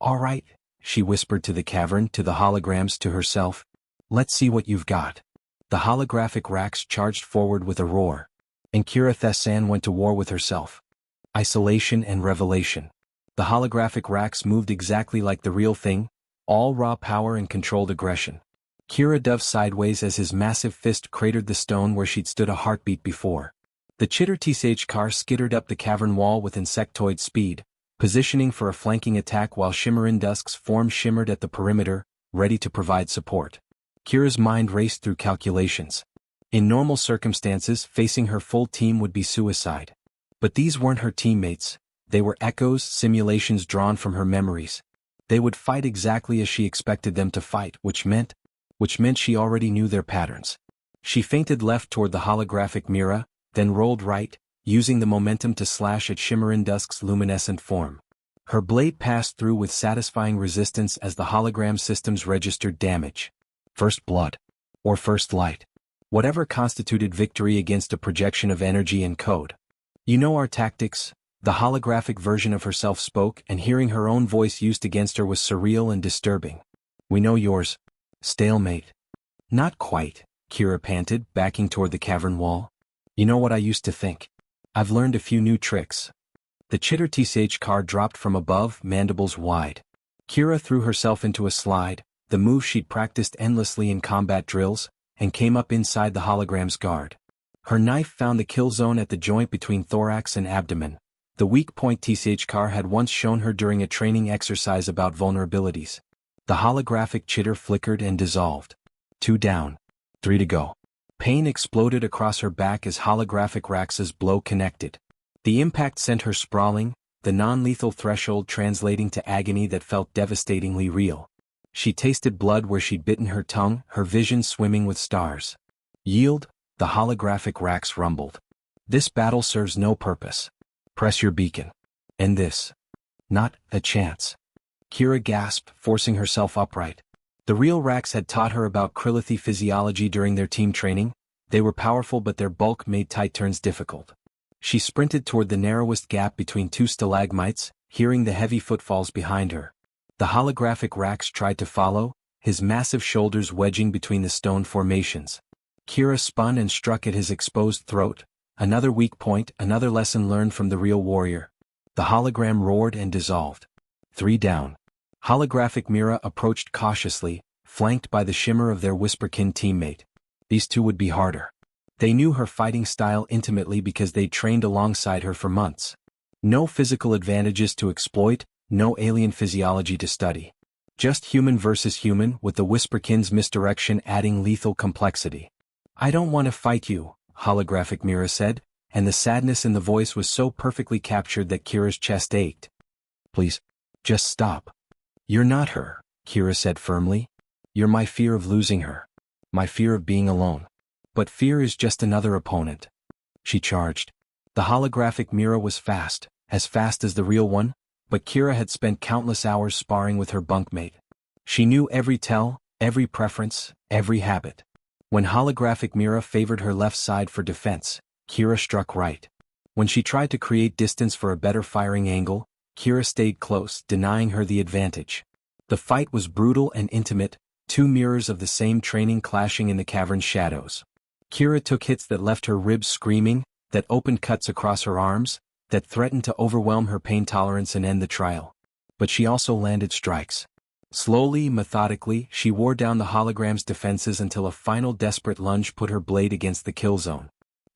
All right, she whispered to the cavern, to the holograms, to herself. Let's see what you've got. The holographic racks charged forward with a roar. And Kira Thessan went to war with herself. Isolation and revelation. The holographic racks moved exactly like the real thing, all raw power and controlled aggression. Kira dove sideways as his massive fist cratered the stone where she'd stood a heartbeat before. The Chitter TSH car skittered up the cavern wall with insectoid speed, positioning for a flanking attack while Shimmerin Dusk's form shimmered at the perimeter, ready to provide support. Kira's mind raced through calculations. In normal circumstances, facing her full team would be suicide. But these weren't her teammates, they were echoes, simulations drawn from her memories. They would fight exactly as she expected them to fight, which meant she already knew their patterns. She feinted left toward the holographic Mira, then rolled right, using the momentum to slash at Shimmerin Dusk's luminescent form. Her blade passed through with satisfying resistance as the hologram systems registered damage. First blood. Or first light. Whatever constituted victory against a projection of energy and code. You know our tactics. The holographic version of herself spoke, and hearing her own voice used against her was surreal and disturbing. We know yours. Stalemate. Not quite, Kira panted, backing toward the cavern wall. You know what I used to think? I've learned a few new tricks. The Chitter TSH car dropped from above, mandibles wide. Kira threw herself into a slide, the move she'd practiced endlessly in combat drills, and came up inside the hologram's guard. Her knife found the kill zone at the joint between thorax and abdomen. The weak point TSH car had once shown her during a training exercise about vulnerabilities. The holographic chitter flickered and dissolved. 2 down. 3 to go. Pain exploded across her back as holographic Rax's blow connected. The impact sent her sprawling, the non-lethal threshold translating to agony that felt devastatingly real. She tasted blood where she'd bitten her tongue, her vision swimming with stars. Yield, the holographic Rax rumbled. This battle serves no purpose. Press your beacon. And this. Not a chance. Kira gasped, forcing herself upright. The real Rax had taught her about Krillithy physiology during their team training. They were powerful, but their bulk made tight turns difficult. She sprinted toward the narrowest gap between 2 stalagmites, hearing the heavy footfalls behind her. The holographic Rax tried to follow, his massive shoulders wedging between the stone formations. Kira spun and struck at his exposed throat. Another weak point, another lesson learned from the real warrior. The hologram roared and dissolved. 3 down. Holographic Mira approached cautiously, flanked by the shimmer of their Whisperkin teammate. These two would be harder. They knew her fighting style intimately because they'd trained alongside her for months. No physical advantages to exploit, no alien physiology to study. Just human versus human, with the Whisperkin's misdirection adding lethal complexity. I don't want to fight you, holographic Mira said, and the sadness in the voice was so perfectly captured that Kira's chest ached. Please, just stop. You're not her, Kira said firmly. You're my fear of losing her. My fear of being alone. But fear is just another opponent. She charged. The holographic Mira was fast as the real one, but Kira had spent countless hours sparring with her bunkmate. She knew every tell, every preference, every habit. When holographic Mira favored her left side for defense, Kira struck right. When she tried to create distance for a better firing angle, Kira stayed close, denying her the advantage. The fight was brutal and intimate, 2 mirrors of the same training clashing in the cavern's shadows. Kira took hits that left her ribs screaming, that opened cuts across her arms, that threatened to overwhelm her pain tolerance and end the trial. But she also landed strikes. Slowly, methodically, she wore down the hologram's defenses until a final desperate lunge put her blade against the kill zone.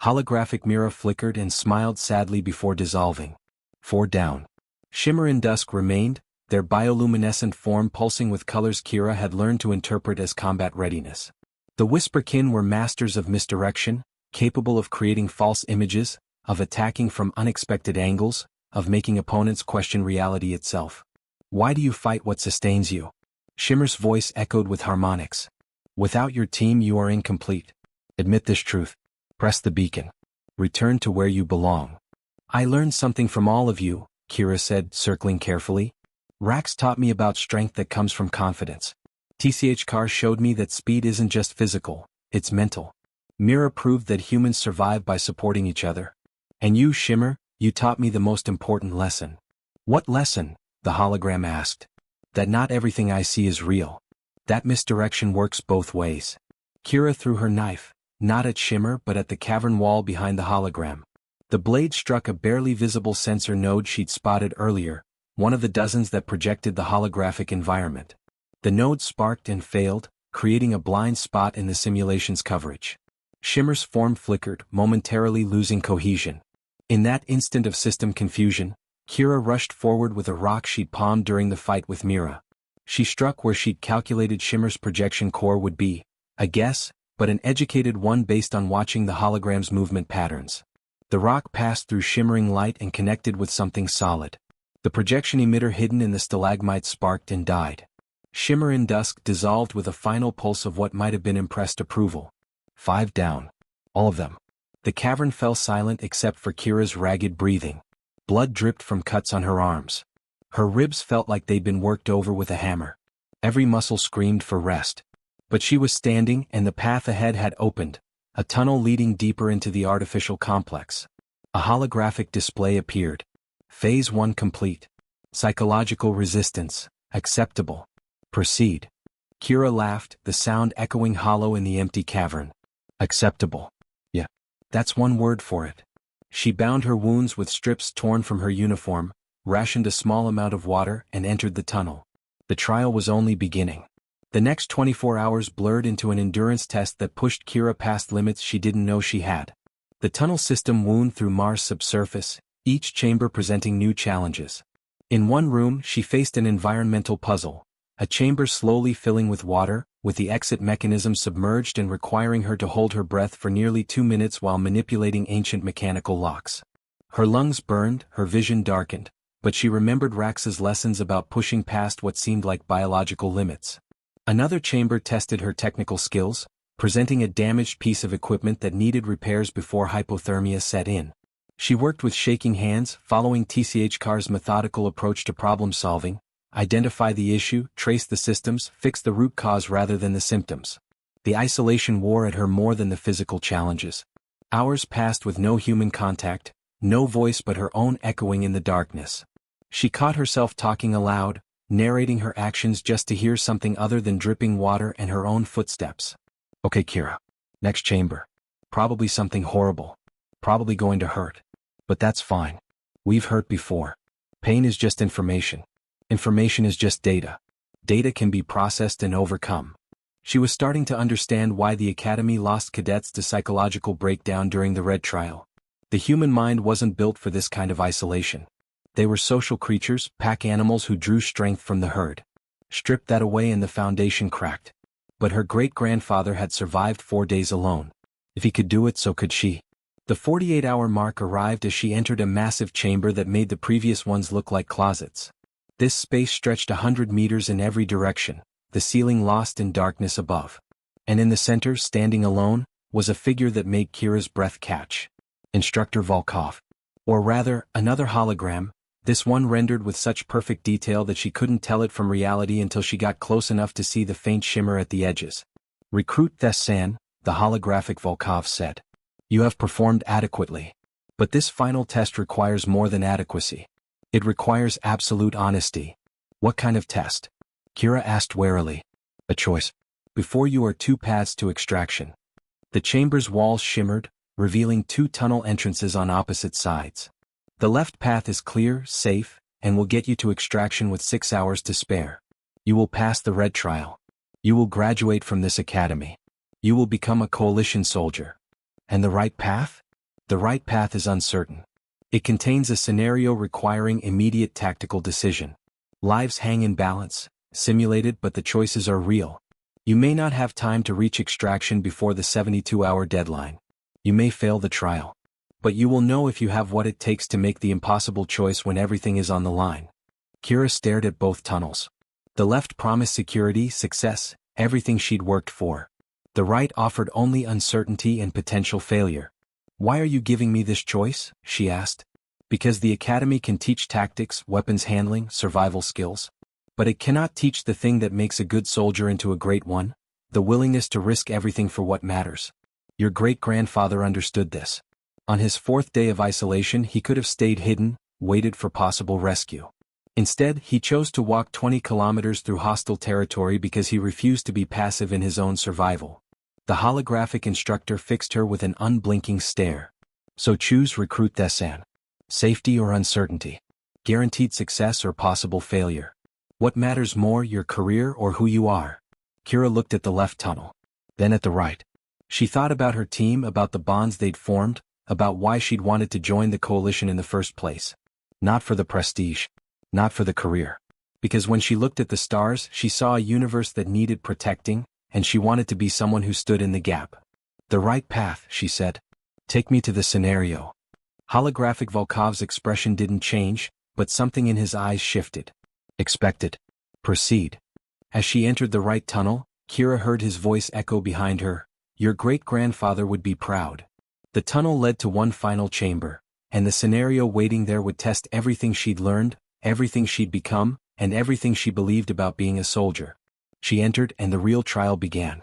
Holographic Mira flickered and smiled sadly before dissolving. 4 down. Shimmer and Dusk remained, their bioluminescent form pulsing with colors Kira had learned to interpret as combat readiness. The Whisperkin were masters of misdirection, capable of creating false images, of attacking from unexpected angles, of making opponents question reality itself. Why do you fight what sustains you? Shimmer's voice echoed with harmonics. Without your team you are incomplete. Admit this truth. Press the beacon. Return to where you belong. I learned something from all of you, Kira said, circling carefully. Rax taught me about strength that comes from confidence. TCHCar showed me that speed isn't just physical, it's mental. Mira proved that humans survive by supporting each other. And you, Shimmer, you taught me the most important lesson. What lesson? The hologram asked. That not everything I see is real. That misdirection works both ways. Kira threw her knife, not at Shimmer but at the cavern wall behind the hologram. The blade struck a barely visible sensor node she'd spotted earlier, one of the dozens that projected the holographic environment. The node sparked and failed, creating a blind spot in the simulation's coverage. Shimmer's form flickered, momentarily losing cohesion. In that instant of system confusion, Kira rushed forward with a rock she'd palmed during the fight with Mira. She struck where she'd calculated Shimmer's projection core would be, a guess, but an educated one based on watching the hologram's movement patterns. The rock passed through shimmering light and connected with something solid. The projection emitter hidden in the stalagmite sparked and died. Shimmer and Dusk dissolved with a final pulse of what might have been impressed approval. 5 down. All of them. The cavern fell silent except for Kira's ragged breathing. Blood dripped from cuts on her arms. Her ribs felt like they'd been worked over with a hammer. Every muscle screamed for rest. But she was standing and the path ahead had opened, a tunnel leading deeper into the artificial complex. A holographic display appeared. Phase 1 complete. Psychological resistance, acceptable. Proceed. Kira laughed, the sound echoing hollow in the empty cavern. Acceptable. Yeah. That's one word for it. She bound her wounds with strips torn from her uniform, rationed a small amount of water and entered the tunnel. The trial was only beginning. The next 24 hours blurred into an endurance test that pushed Kira past limits she didn't know she had. The tunnel system wound through Mars' subsurface, each chamber presenting new challenges. In one room she faced an environmental puzzle, a chamber slowly filling with water, with the exit mechanism submerged and requiring her to hold her breath for nearly 2 minutes while manipulating ancient mechanical locks. Her lungs burned, her vision darkened, but she remembered Rax's lessons about pushing past what seemed like biological limits. Another chamber tested her technical skills, presenting a damaged piece of equipment that needed repairs before hypothermia set in. She worked with shaking hands, following TCHCar's methodical approach to problem-solving, identify the issue, trace the systems, fix the root cause rather than the symptoms. The isolation wore at her more than the physical challenges. Hours passed with no human contact, no voice but her own echoing in the darkness. She caught herself talking aloud, narrating her actions just to hear something other than dripping water and her own footsteps. Okay, Kira. Next chamber. Probably something horrible. Probably going to hurt. But that's fine. We've hurt before. Pain is just information. Information is just data. Data can be processed and overcome. She was starting to understand why the Academy lost cadets to psychological breakdown during the Red Trial. The human mind wasn't built for this kind of isolation. They were social creatures, pack animals who drew strength from the herd. Strip that away and the foundation cracked. But her great-grandfather had survived 4 days alone. If he could do it, so could she. The 48-hour mark arrived as she entered a massive chamber that made the previous ones look like closets. This space stretched 100 meters in every direction, the ceiling lost in darkness above. And in the center, standing alone, was a figure that made Kira's breath catch. Instructor Volkov. Or rather, another hologram, this one rendered with such perfect detail that she couldn't tell it from reality until she got close enough to see the faint shimmer at the edges. Recruit Thessan, the holographic Volkov said. You have performed adequately. But this final test requires more than adequacy. It requires absolute honesty. What kind of test? Kira asked warily. A choice. Before you are 2 paths to extraction. The chamber's walls shimmered, revealing 2 tunnel entrances on opposite sides. The left path is clear, safe, and will get you to extraction with 6 hours to spare. You will pass the red trial. You will graduate from this academy. You will become a coalition soldier. And the right path? The right path is uncertain. It contains a scenario requiring immediate tactical decision. Lives hang in balance, simulated, but the choices are real. You may not have time to reach extraction before the 72-hour deadline. You may fail the trial. But you will know if you have what it takes to make the impossible choice when everything is on the line. Kira stared at both tunnels. The left promised security, success, everything she'd worked for. The right offered only uncertainty and potential failure. "Why are you giving me this choice?" she asked. "Because the academy can teach tactics, weapons handling, survival skills. But it cannot teach the thing that makes a good soldier into a great one, the willingness to risk everything for what matters. Your great-grandfather understood this. On his 4th day of isolation he could have stayed hidden, waited for possible rescue. Instead, he chose to walk 20 kilometers through hostile territory because he refused to be passive in his own survival." The holographic instructor fixed her with an unblinking stare. "So choose, Recruit Thesan. Safety or uncertainty? Guaranteed success or possible failure? What matters more, your career or who you are?" Kira looked at the left tunnel. Then at the right. She thought about her team, about the bonds they'd formed, about why she'd wanted to join the coalition in the first place. Not for the prestige. Not for the career. Because when she looked at the stars, she saw a universe that needed protecting, and she wanted to be someone who stood in the gap. "The right path," she said. "Take me to the scenario." Holographic Volkov's expression didn't change, but something in his eyes shifted. "Expected. Proceed." As she entered the right tunnel, Kira heard his voice echo behind her. "Your great-grandfather would be proud." The tunnel led to one final chamber, and the scenario waiting there would test everything she'd learned, everything she'd become, and everything she believed about being a soldier. She entered and the real trial began.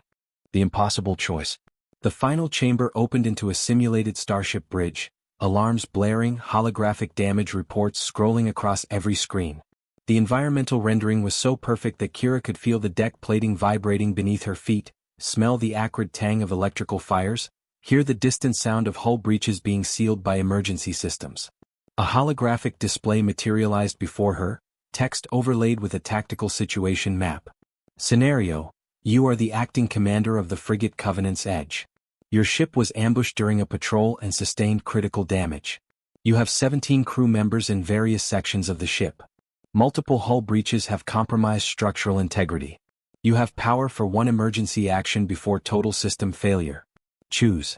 The impossible choice. The final chamber opened into a simulated starship bridge, alarms blaring, holographic damage reports scrolling across every screen. The environmental rendering was so perfect that Kira could feel the deck plating vibrating beneath her feet, smell the acrid tang of electrical fires, hear the distant sound of hull breaches being sealed by emergency systems. A holographic display materialized before her, text overlaid with a tactical situation map. Scenario: you are the acting commander of the frigate Covenant's Edge. Your ship was ambushed during a patrol and sustained critical damage. You have 17 crew members in various sections of the ship. Multiple hull breaches have compromised structural integrity. You have power for one emergency action before total system failure. Choose.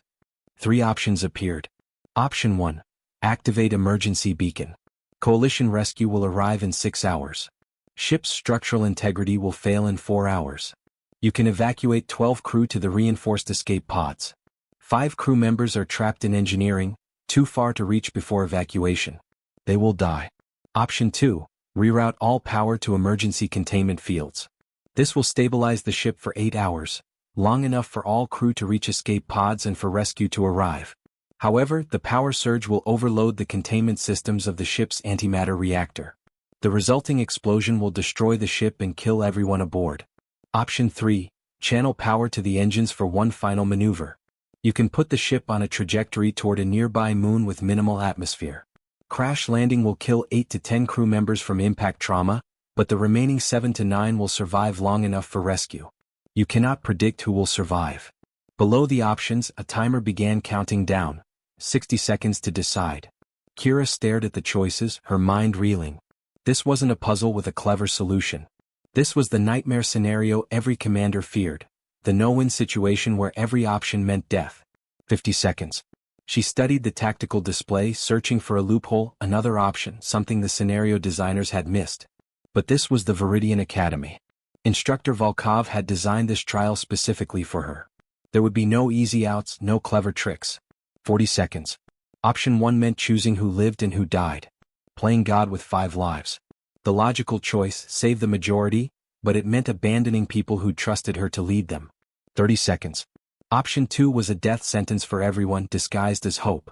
3 options appeared. Option 1. Activate emergency beacon. Coalition rescue will arrive in 6 hours. Ship's structural integrity will fail in 4 hours. You can evacuate 12 crew to the reinforced escape pods. 5 crew members are trapped in engineering, too far to reach before evacuation. They will die. Option 2. Reroute all power to emergency containment fields. This will stabilize the ship for 8 hours, long enough for all crew to reach escape pods and for rescue to arrive. However, the power surge will overload the containment systems of the ship's antimatter reactor. The resulting explosion will destroy the ship and kill everyone aboard. Option 3. Channel power to the engines for one final maneuver. You can put the ship on a trajectory toward a nearby moon with minimal atmosphere. Crash landing will kill 8 to 10 crew members from impact trauma, but the remaining 7 to 9 will survive long enough for rescue. You cannot predict who will survive. Below the options, a timer began counting down. 60 seconds to decide. Kira stared at the choices, her mind reeling. This wasn't a puzzle with a clever solution. This was the nightmare scenario every commander feared. The no-win situation where every option meant death. 50 seconds. She studied the tactical display, searching for a loophole, another option, something the scenario designers had missed. But this was the Viridian Academy. Instructor Volkov had designed this trial specifically for her. There would be no easy outs, no clever tricks. 40 seconds. Option 1 meant choosing who lived and who died. Playing God with 5 lives. The logical choice, save the majority, but it meant abandoning people who trusted her to lead them. 30 seconds. Option 2 was a death sentence for everyone disguised as hope.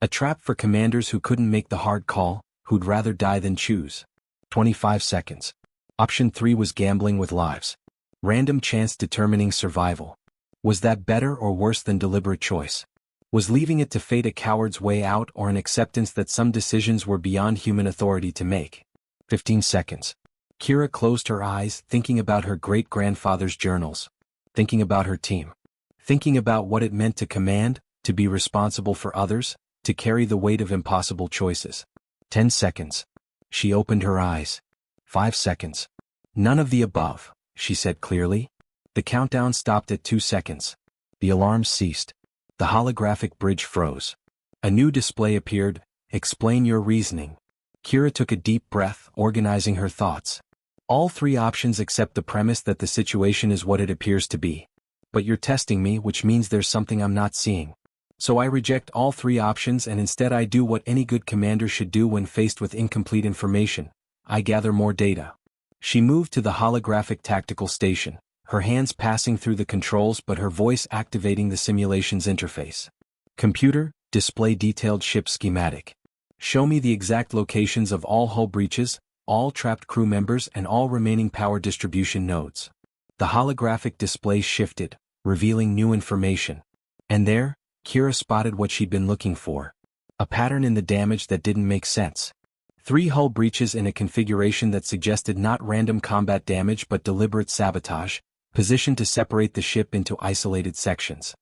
A trap for commanders who couldn't make the hard call, who'd rather die than choose. 25 seconds. Option 3 was gambling with lives. Random chance determining survival. Was that better or worse than deliberate choice? Was leaving it to fate a coward's way out or an acceptance that some decisions were beyond human authority to make? 15 seconds. Kira closed her eyes, thinking about her great-grandfather's journals. Thinking about her team. Thinking about what it meant to command, to be responsible for others, to carry the weight of impossible choices. 10 seconds. She opened her eyes. 5 seconds. None of the above, she said clearly. The countdown stopped at 2 seconds. The alarms ceased. The holographic bridge froze. A new display appeared. Explain your reasoning. Kira took a deep breath, organizing her thoughts. All 3 options accept the premise that the situation is what it appears to be. But you're testing me, which means there's something I'm not seeing. So I reject all 3 options and instead I do what any good commander should do when faced with incomplete information. I gather more data. She moved to the holographic tactical station, her hands passing through the controls but her voice activating the simulation's interface. Computer, display detailed ship schematic. Show me the exact locations of all hull breaches, all trapped crew members and all remaining power distribution nodes. The holographic display shifted, revealing new information. And there, Kira spotted what she'd been looking for. A pattern in the damage that didn't make sense. 3 hull breaches in a configuration that suggested not random combat damage but deliberate sabotage, positioned to separate the ship into isolated sections.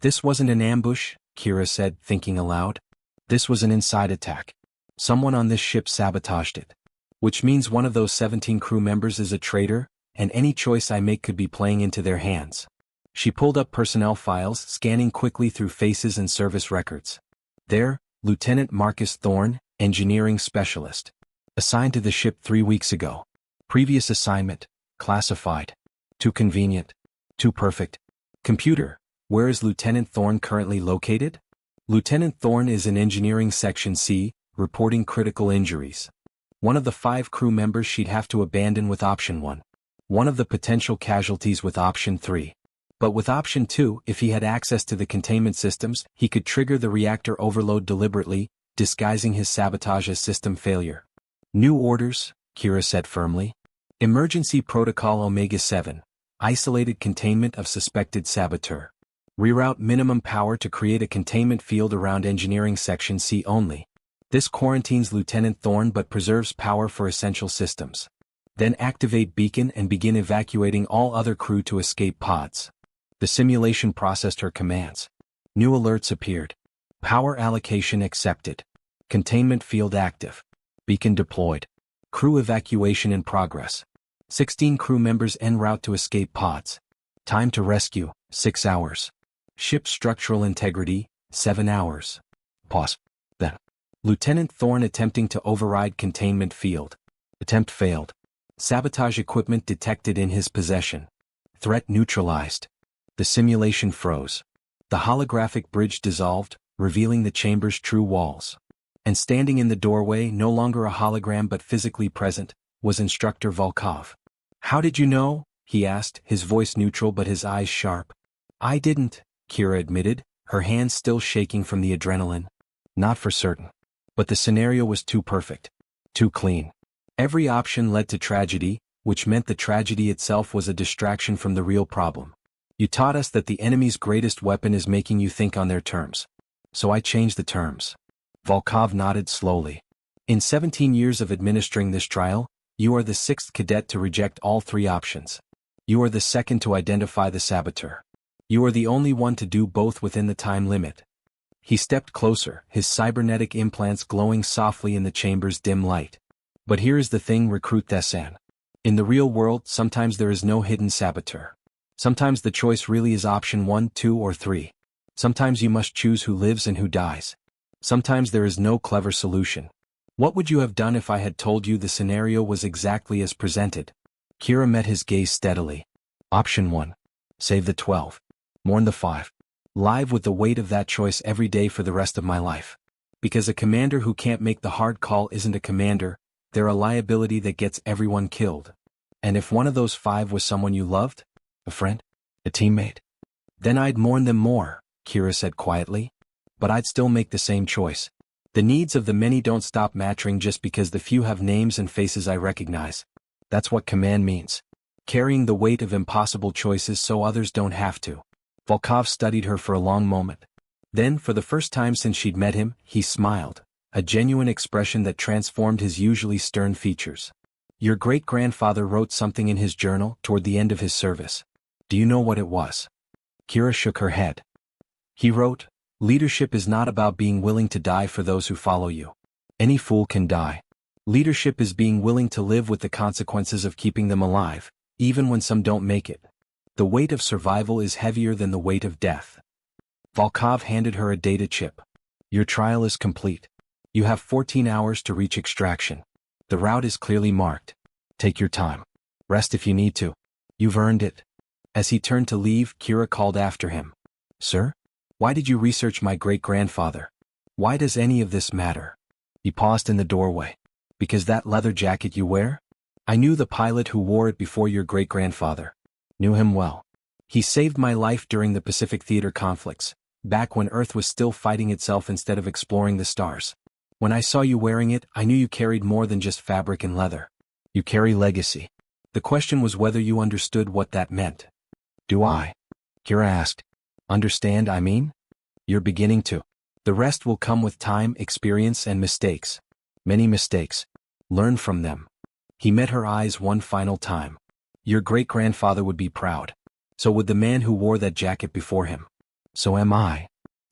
This wasn't an ambush, Kira said, thinking aloud. This was an inside attack. Someone on this ship sabotaged it. Which means one of those 17 crew members is a traitor, and any choice I make could be playing into their hands. She pulled up personnel files, scanning quickly through faces and service records. There, Lieutenant Marcus Thorne, engineering specialist. Assigned to the ship 3 weeks ago. Previous assignment, classified. Too convenient. Too perfect. Computer, where is Lieutenant Thorne currently located? Lieutenant Thorne is in Engineering Section C, reporting critical injuries. One of the 5 crew members she'd have to abandon with Option 1. One of the potential casualties with Option 3. But with Option 2, if he had access to the containment systems, he could trigger the reactor overload deliberately, disguising his sabotage as system failure. New orders, Kira said firmly. Emergency Protocol Omega-7. Isolated containment of suspected saboteur. Reroute minimum power to create a containment field around Engineering Section C only. This quarantines Lieutenant Thorne but preserves power for essential systems. Then activate beacon and begin evacuating all other crew to escape pods. The simulation processed her commands. New alerts appeared. Power allocation accepted. Containment field active. Beacon deployed. Crew evacuation in progress. 16 crew members en route to escape pods. Time to rescue, 6 hours. Ship structural integrity, 7 hours. Pause. Then. Lieutenant Thorne attempting to override containment field. Attempt failed. Sabotage equipment detected in his possession. Threat neutralized. The simulation froze. The holographic bridge dissolved, revealing the chamber's true walls. And standing in the doorway, no longer a hologram but physically present, was Instructor Volkov. How did you know? He asked, his voice neutral but his eyes sharp. I didn't, Kira admitted, her hands still shaking from the adrenaline. Not for certain. But the scenario was too perfect. Too clean. Every option led to tragedy, which meant the tragedy itself was a distraction from the real problem. You taught us that the enemy's greatest weapon is making you think on their terms. So I changed the terms. Volkov nodded slowly. In 17 years of administering this trial, you are the 6th cadet to reject all 3 options. You are the 2nd to identify the saboteur. You are the only one to do both within the time limit. He stepped closer, his cybernetic implants glowing softly in the chamber's dim light. But here is the thing, Recruit Thessan. In the real world, sometimes there is no hidden saboteur. Sometimes the choice really is option 1, 2, or 3. Sometimes you must choose who lives and who dies. Sometimes there is no clever solution. What would you have done if I had told you the scenario was exactly as presented? Kira met his gaze steadily. Option 1. Save the 12. Mourn the 5. Live with the weight of that choice every day for the rest of my life. Because a commander who can't make the hard call isn't a commander, they're a liability that gets everyone killed. And if one of those 5 was someone you loved? A friend? A teammate? Then I'd mourn them more, Kira said quietly. But I'd still make the same choice. The needs of the many don't stop mattering just because the few have names and faces I recognize. That's what command means. Carrying the weight of impossible choices so others don't have to. Volkov studied her for a long moment. Then, for the first time since she'd met him, he smiled, a genuine expression that transformed his usually stern features. Your great-grandfather wrote something in his journal toward the end of his service. Do you know what it was? Kira shook her head. He wrote, "Leadership is not about being willing to die for those who follow you. Any fool can die. Leadership is being willing to live with the consequences of keeping them alive, even when some don't make it. The weight of survival is heavier than the weight of death." Volkov handed her a data chip. Your trial is complete. You have 14 hours to reach extraction. The route is clearly marked. Take your time. Rest if you need to. You've earned it. As he turned to leave, Kira called after him. Sir? Why did you research my great-grandfather? Why does any of this matter? He paused in the doorway. Because that leather jacket you wear? I knew the pilot who wore it before your great-grandfather. Knew him well. He saved my life during the Pacific Theater conflicts, back when Earth was still fighting itself instead of exploring the stars. When I saw you wearing it, I knew you carried more than just fabric and leather. You carry legacy. The question was whether you understood what that meant. Do I? Kira asked. Understand, I mean? You're beginning to. The rest will come with time, experience, and mistakes. Many mistakes. Learn from them. He met her eyes one final time. Your great-grandfather would be proud. So would the man who wore that jacket before him. So am I.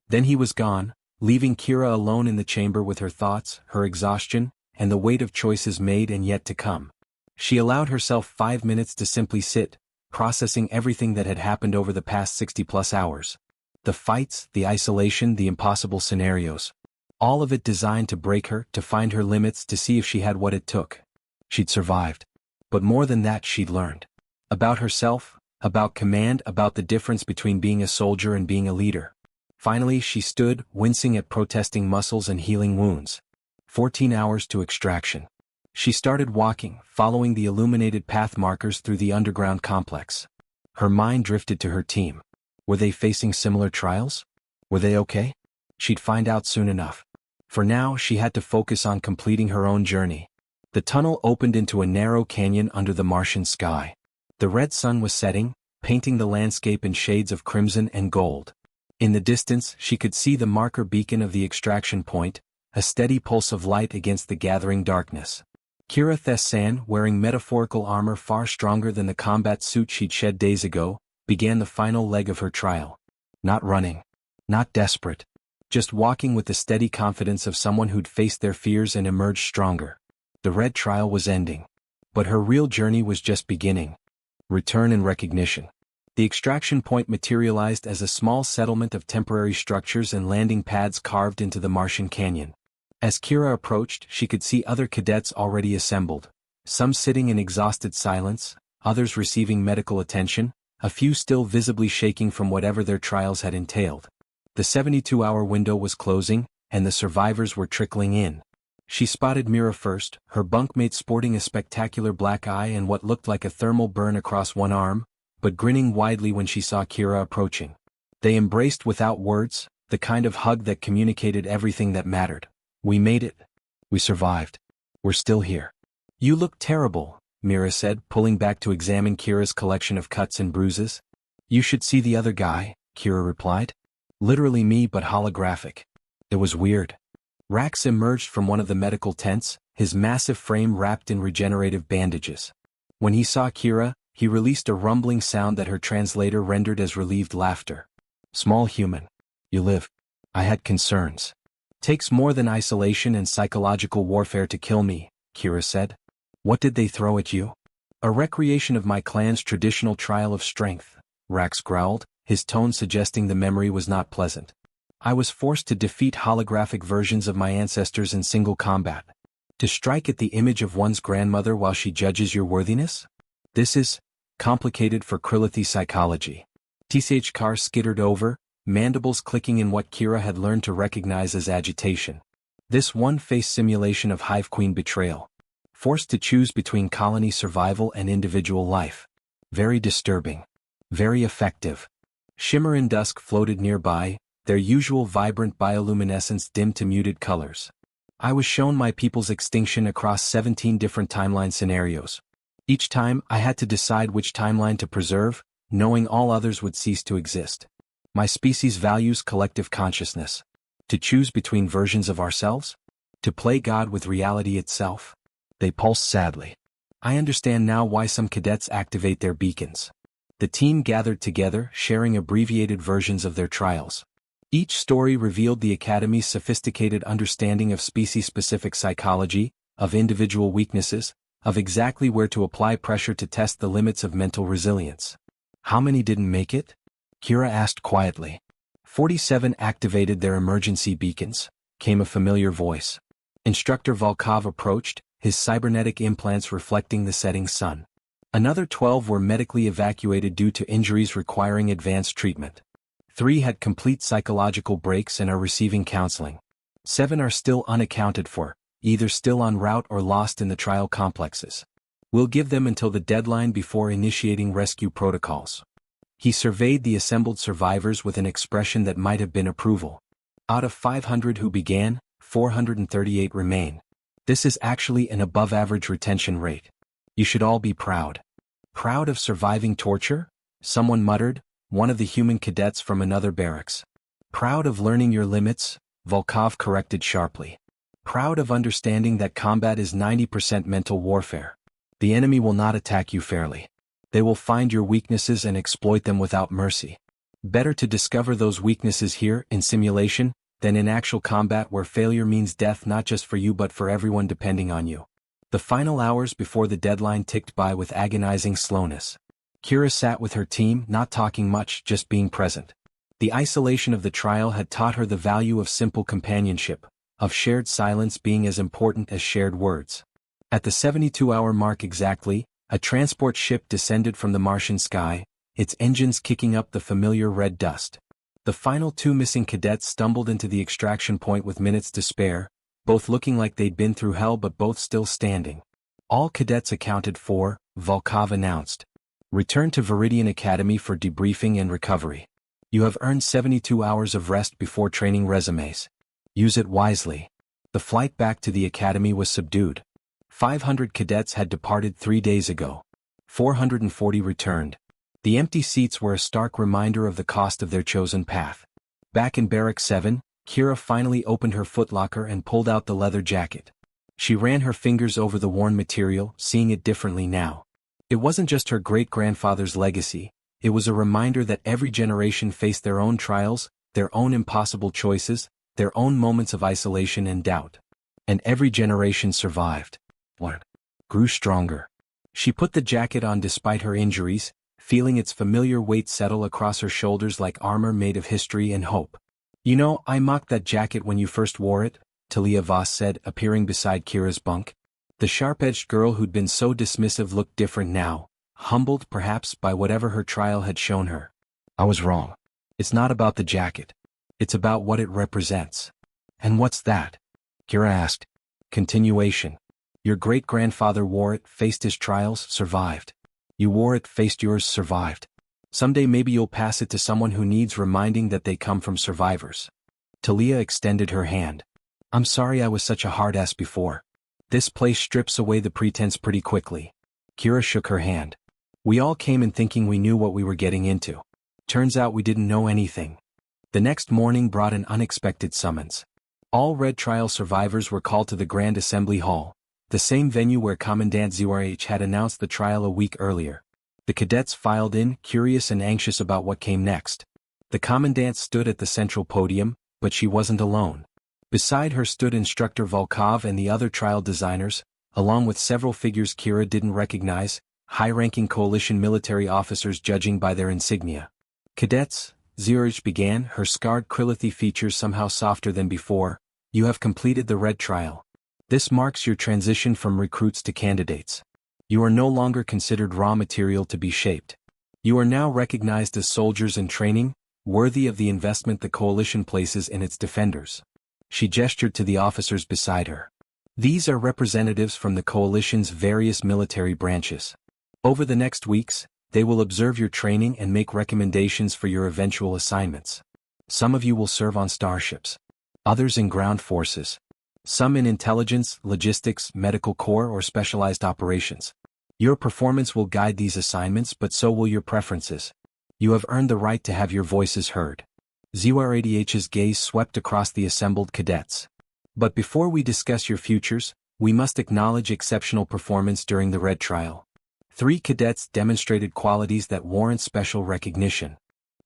Then he was gone, leaving Kira alone in the chamber with her thoughts, her exhaustion, and the weight of choices made and yet to come. She allowed herself 5 minutes to simply sit, processing everything that had happened over the past 60-plus hours. The fights, the isolation, the impossible scenarios. All of it designed to break her, to find her limits, to see if she had what it took. She'd survived. But more than that, she'd learned. About herself, about command, about the difference between being a soldier and being a leader. Finally, she stood, wincing at protesting muscles and healing wounds. 14 hours to extraction. She started walking, following the illuminated path markers through the underground complex. Her mind drifted to her team. Were they facing similar trials? Were they okay? She'd find out soon enough. For now, she had to focus on completing her own journey. The tunnel opened into a narrow canyon under the Martian sky. The red sun was setting, painting the landscape in shades of crimson and gold. In the distance, she could see the marker beacon of the extraction point, a steady pulse of light against the gathering darkness. Kira Thessan, wearing metaphorical armor far stronger than the combat suit she'd shed days ago, began the final leg of her trial. Not running. Not desperate. Just walking with the steady confidence of someone who'd faced their fears and emerged stronger. The red trial was ending. But her real journey was just beginning. Return and recognition. The extraction point materialized as a small settlement of temporary structures and landing pads carved into the Martian canyon. As Kira approached, she could see other cadets already assembled, some sitting in exhausted silence, others receiving medical attention, a few still visibly shaking from whatever their trials had entailed. The 72-hour window was closing, and the survivors were trickling in. She spotted Mira first, her bunkmate sporting a spectacular black eye and what looked like a thermal burn across one arm, but grinning widely when she saw Kira approaching. They embraced without words, the kind of hug that communicated everything that mattered. We made it. We survived. We're still here. You look terrible, Mira said, pulling back to examine Kira's collection of cuts and bruises. You should see the other guy, Kira replied. Literally me but holographic. It was weird. Rax emerged from one of the medical tents, his massive frame wrapped in regenerative bandages. When he saw Kira, he released a rumbling sound that her translator rendered as relieved laughter. Small human. You live. I had concerns. Takes more than isolation and psychological warfare to kill me, Kira said. What did they throw at you? A recreation of my clan's traditional trial of strength, Rax growled, his tone suggesting the memory was not pleasant. I was forced to defeat holographic versions of my ancestors in single combat. To strike at the image of one's grandmother while she judges your worthiness? This is complicated for Krilithi psychology. TCH car skittered over, mandibles clicking in what Kira had learned to recognize as agitation. This one-face simulation of Hive Queen betrayal. Forced to choose between colony survival and individual life. Very disturbing. Very effective. Shimmer and dusk floated nearby, their usual vibrant bioluminescence dimmed to muted colors. I was shown my people's extinction across 17 different timeline scenarios. Each time, I had to decide which timeline to preserve, knowing all others would cease to exist. My species values collective consciousness. To choose between versions of ourselves? To play God with reality itself? They pulse sadly. I understand now why some cadets activate their beacons. The team gathered together, sharing abbreviated versions of their trials. Each story revealed the Academy's sophisticated understanding of species-specific psychology, of individual weaknesses, of exactly where to apply pressure to test the limits of mental resilience. How many didn't make it? Kira asked quietly. 47 activated their emergency beacons, came a familiar voice. Instructor Volkov approached, his cybernetic implants reflecting the setting sun. Another 12 were medically evacuated due to injuries requiring advanced treatment. 3 had complete psychological breaks and are receiving counseling. 7 are still unaccounted for, either still en route or lost in the trial complexes. We'll give them until the deadline before initiating rescue protocols. He surveyed the assembled survivors with an expression that might have been approval. Out of 500 who began, 438 remain. This is actually an above-average retention rate. You should all be proud. Proud of surviving torture? Someone muttered, one of the human cadets from another barracks. Proud of learning your limits? Volkov corrected sharply. Proud of understanding that combat is 90% mental warfare. The enemy will not attack you fairly. They will find your weaknesses and exploit them without mercy. Better to discover those weaknesses here, in simulation, than in actual combat where failure means death not just for you but for everyone depending on you. The final hours before the deadline ticked by with agonizing slowness. Kira sat with her team, not talking much, just being present. The isolation of the trial had taught her the value of simple companionship, of shared silence being as important as shared words. At the 72-hour mark exactly, a transport ship descended from the Martian sky, its engines kicking up the familiar red dust. The final 2 missing cadets stumbled into the extraction point with minutes to spare, both looking like they'd been through hell but both still standing. All cadets accounted for, Volkov announced. Return to Viridian Academy for debriefing and recovery. You have earned 72 hours of rest before training resumes. Use it wisely. The flight back to the Academy was subdued. 500 cadets had departed 3 days ago. 440 returned. The empty seats were a stark reminder of the cost of their chosen path. Back in Barrack 7, Kira finally opened her footlocker and pulled out the leather jacket. She ran her fingers over the worn material, seeing it differently now. It wasn't just her great-grandfather's legacy, it was a reminder that every generation faced their own trials, their own impossible choices, their own moments of isolation and doubt. And every generation survived. What? Grew stronger. She put the jacket on despite her injuries, feeling its familiar weight settle across her shoulders like armor made of history and hope. You know, I mocked that jacket when you first wore it, Talia Voss said, appearing beside Kira's bunk. The sharp-edged girl who'd been so dismissive looked different now, humbled perhaps by whatever her trial had shown her. I was wrong. It's not about the jacket. It's about what it represents. And what's that? Kira asked. Continuation. Your great-grandfather wore it, faced his trials, survived. You wore it, faced yours, survived. Someday maybe you'll pass it to someone who needs reminding that they come from survivors. Talia extended her hand. I'm sorry I was such a hard-ass before. This place strips away the pretense pretty quickly. Kira shook her hand. We all came in thinking we knew what we were getting into. Turns out we didn't know anything. The next morning brought an unexpected summons. All Red Trial survivors were called to the Grand Assembly Hall, the same venue where Commandant ZRH had announced the trial a week earlier. The cadets filed in, curious and anxious about what came next. The Commandant stood at the central podium, but she wasn't alone. Beside her stood Instructor Volkov and the other trial designers, along with several figures Kira didn't recognize, high-ranking coalition military officers judging by their insignia. Cadets, ZRH began, her scarred Krilithi features somehow softer than before, you have completed the Red Trial. This marks your transition from recruits to candidates. You are no longer considered raw material to be shaped. You are now recognized as soldiers in training, worthy of the investment the coalition places in its defenders. She gestured to the officers beside her. These are representatives from the coalition's various military branches. Over the next weeks, they will observe your training and make recommendations for your eventual assignments. Some of you will serve on starships. Others in ground forces. Some in intelligence, logistics, medical corps or specialized operations. Your performance will guide these assignments but so will your preferences. You have earned the right to have your voices heard. ZRADH's gaze swept across the assembled cadets. But before we discuss your futures, we must acknowledge exceptional performance during the Red Trial. 3 cadets demonstrated qualities that warrant special recognition.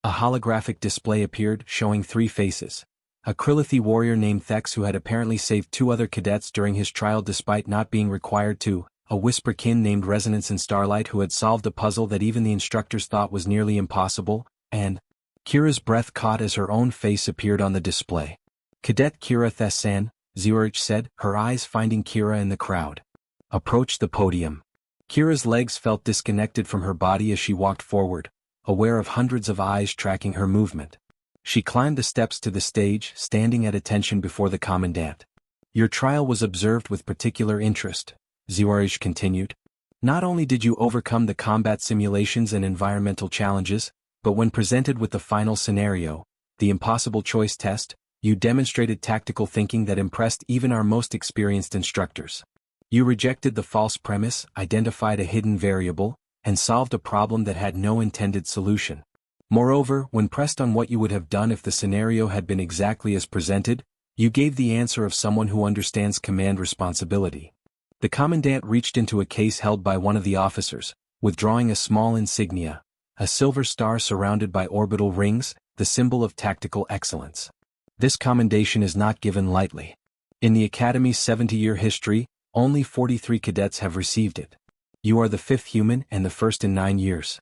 A holographic display appeared, showing 3 faces. A Krilithi warrior named Thex who had apparently saved 2 other cadets during his trial despite not being required to, a Whisperkin named Resonance and Starlight who had solved a puzzle that even the instructors thought was nearly impossible, and Kira's breath caught as her own face appeared on the display. Cadet Kira Thessan, Zurich said, her eyes finding Kira in the crowd. Approached the podium. Kira's legs felt disconnected from her body as she walked forward, aware of hundreds of eyes tracking her movement. She climbed the steps to the stage, standing at attention before the commandant. Your trial was observed with particular interest, Zurich continued. Not only did you overcome the combat simulations and environmental challenges, but when presented with the final scenario, the impossible choice test, you demonstrated tactical thinking that impressed even our most experienced instructors. You rejected the false premise, identified a hidden variable, and solved a problem that had no intended solution. Moreover, when pressed on what you would have done if the scenario had been exactly as presented, you gave the answer of someone who understands command responsibility. The commandant reached into a case held by one of the officers, withdrawing a small insignia, a silver star surrounded by orbital rings, the symbol of tactical excellence. This commendation is not given lightly. In the Academy's 70-year history, only 43 cadets have received it. You are the 5th human and the 1st in 9 years.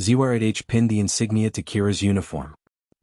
ZRH pinned the insignia to Kira's uniform.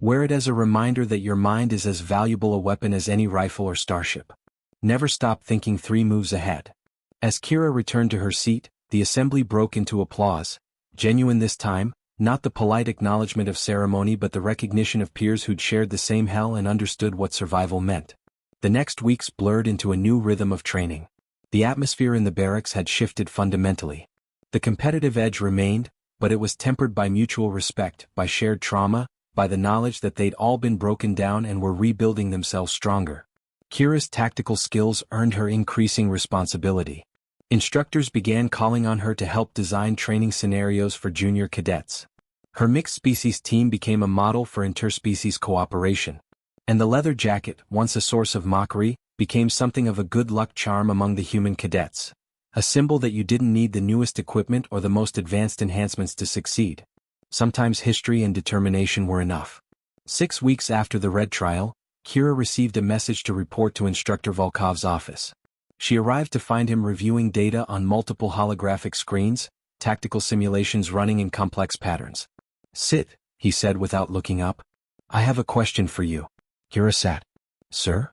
Wear it as a reminder that your mind is as valuable a weapon as any rifle or starship. Never stop thinking 3 moves ahead. As Kira returned to her seat, the assembly broke into applause, genuine this time, not the polite acknowledgement of ceremony but the recognition of peers who'd shared the same hell and understood what survival meant. The next weeks blurred into a new rhythm of training. The atmosphere in the barracks had shifted fundamentally. The competitive edge remained, but it was tempered by mutual respect, by shared trauma, by the knowledge that they'd all been broken down and were rebuilding themselves stronger. Kira's tactical skills earned her increasing responsibility. Instructors began calling on her to help design training scenarios for junior cadets. Her mixed-species team became a model for interspecies cooperation. And the leather jacket, once a source of mockery, became something of a good luck charm among the human cadets. A symbol that you didn't need the newest equipment or the most advanced enhancements to succeed. Sometimes history and determination were enough. 6 weeks after the Red Trial, Kira received a message to report to Instructor Volkov's office. She arrived to find him reviewing data on multiple holographic screens, tactical simulations running in complex patterns. Sit, he said without looking up. I have a question for you. Kira sat. Sir?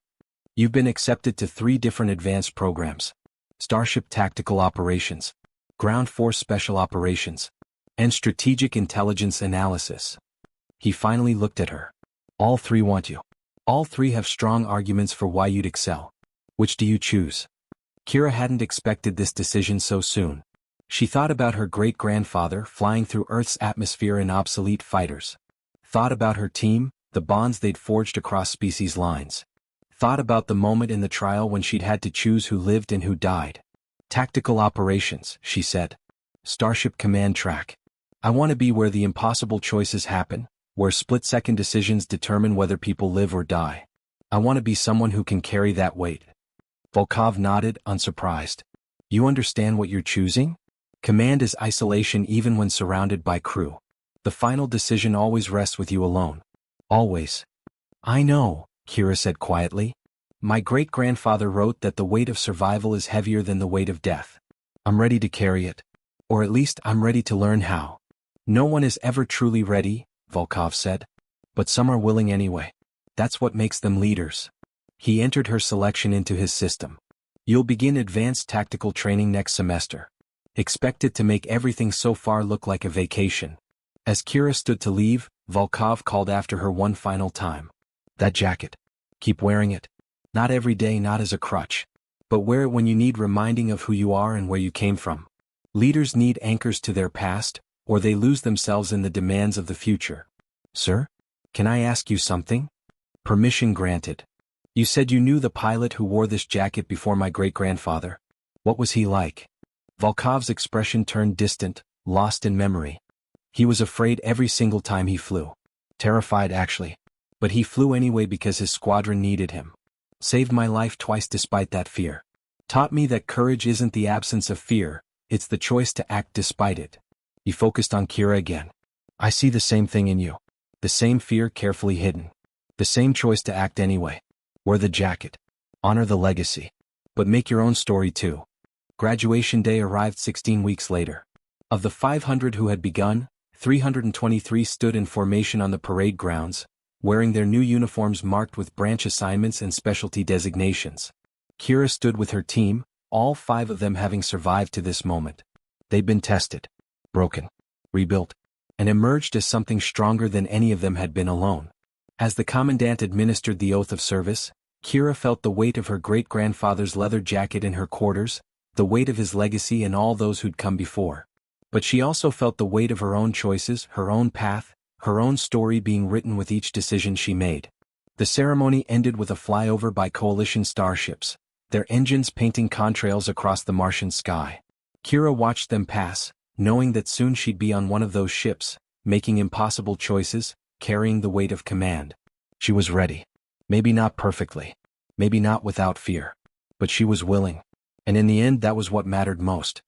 You've been accepted to 3 different advanced programs. Starship Tactical Operations, Ground Force Special Operations, and Strategic Intelligence Analysis. He finally looked at her. All 3 want you. All 3 have strong arguments for why you'd excel. Which do you choose? Kira hadn't expected this decision so soon. She thought about her great-grandfather flying through Earth's atmosphere in obsolete fighters. Thought about her team, the bonds they'd forged across species lines. Thought about the moment in the trial when she'd had to choose who lived and who died. Tactical operations, she said. Starship command track. I want to be where the impossible choices happen, where split-second decisions determine whether people live or die. I want to be someone who can carry that weight. Volkov nodded, unsurprised. You understand what you're choosing? Command is isolation even when surrounded by crew. The final decision always rests with you alone. Always. I know, Kira said quietly. My great-grandfather wrote that the weight of survival is heavier than the weight of death. I'm ready to carry it. Or at least I'm ready to learn how. No one is ever truly ready, Volkov said. But some are willing anyway. That's what makes them leaders. He entered her selection into his system. You'll begin advanced tactical training next semester. Expect it to make everything so far look like a vacation. As Kira stood to leave, Volkov called after her one final time. That jacket. Keep wearing it. Not every day, not as a crutch. But wear it when you need reminding of who you are and where you came from. Leaders need anchors to their past, or they lose themselves in the demands of the future. Sir? Can I ask you something? Permission granted. You said you knew the pilot who wore this jacket before my great-grandfather. What was he like? Volkov's expression turned distant, lost in memory. He was afraid every single time he flew. Terrified, actually. But he flew anyway because his squadron needed him. Saved my life twice despite that fear. Taught me that courage isn't the absence of fear, it's the choice to act despite it. He focused on Kira again. I see the same thing in you. The same fear carefully hidden. The same choice to act anyway. Wear the jacket. Honor the legacy. But make your own story too. Graduation day arrived 16 weeks later. Of the 500 who had begun, 323 stood in formation on the parade grounds, wearing their new uniforms marked with branch assignments and specialty designations. Kira stood with her team, all 5 of them having survived to this moment. They'd been tested, broken, rebuilt, and emerged as something stronger than any of them had been alone. As the commandant administered the oath of service, Kira felt the weight of her great-grandfather's leather jacket in her quarters, the weight of his legacy and all those who'd come before. But she also felt the weight of her own choices, her own path, her own story being written with each decision she made. The ceremony ended with a flyover by coalition starships, their engines painting contrails across the Martian sky. Kira watched them pass, knowing that soon she'd be on one of those ships, making impossible choices, carrying the weight of command. She was ready. Maybe not perfectly. Maybe not without fear. But she was willing. And in the end that was what mattered most.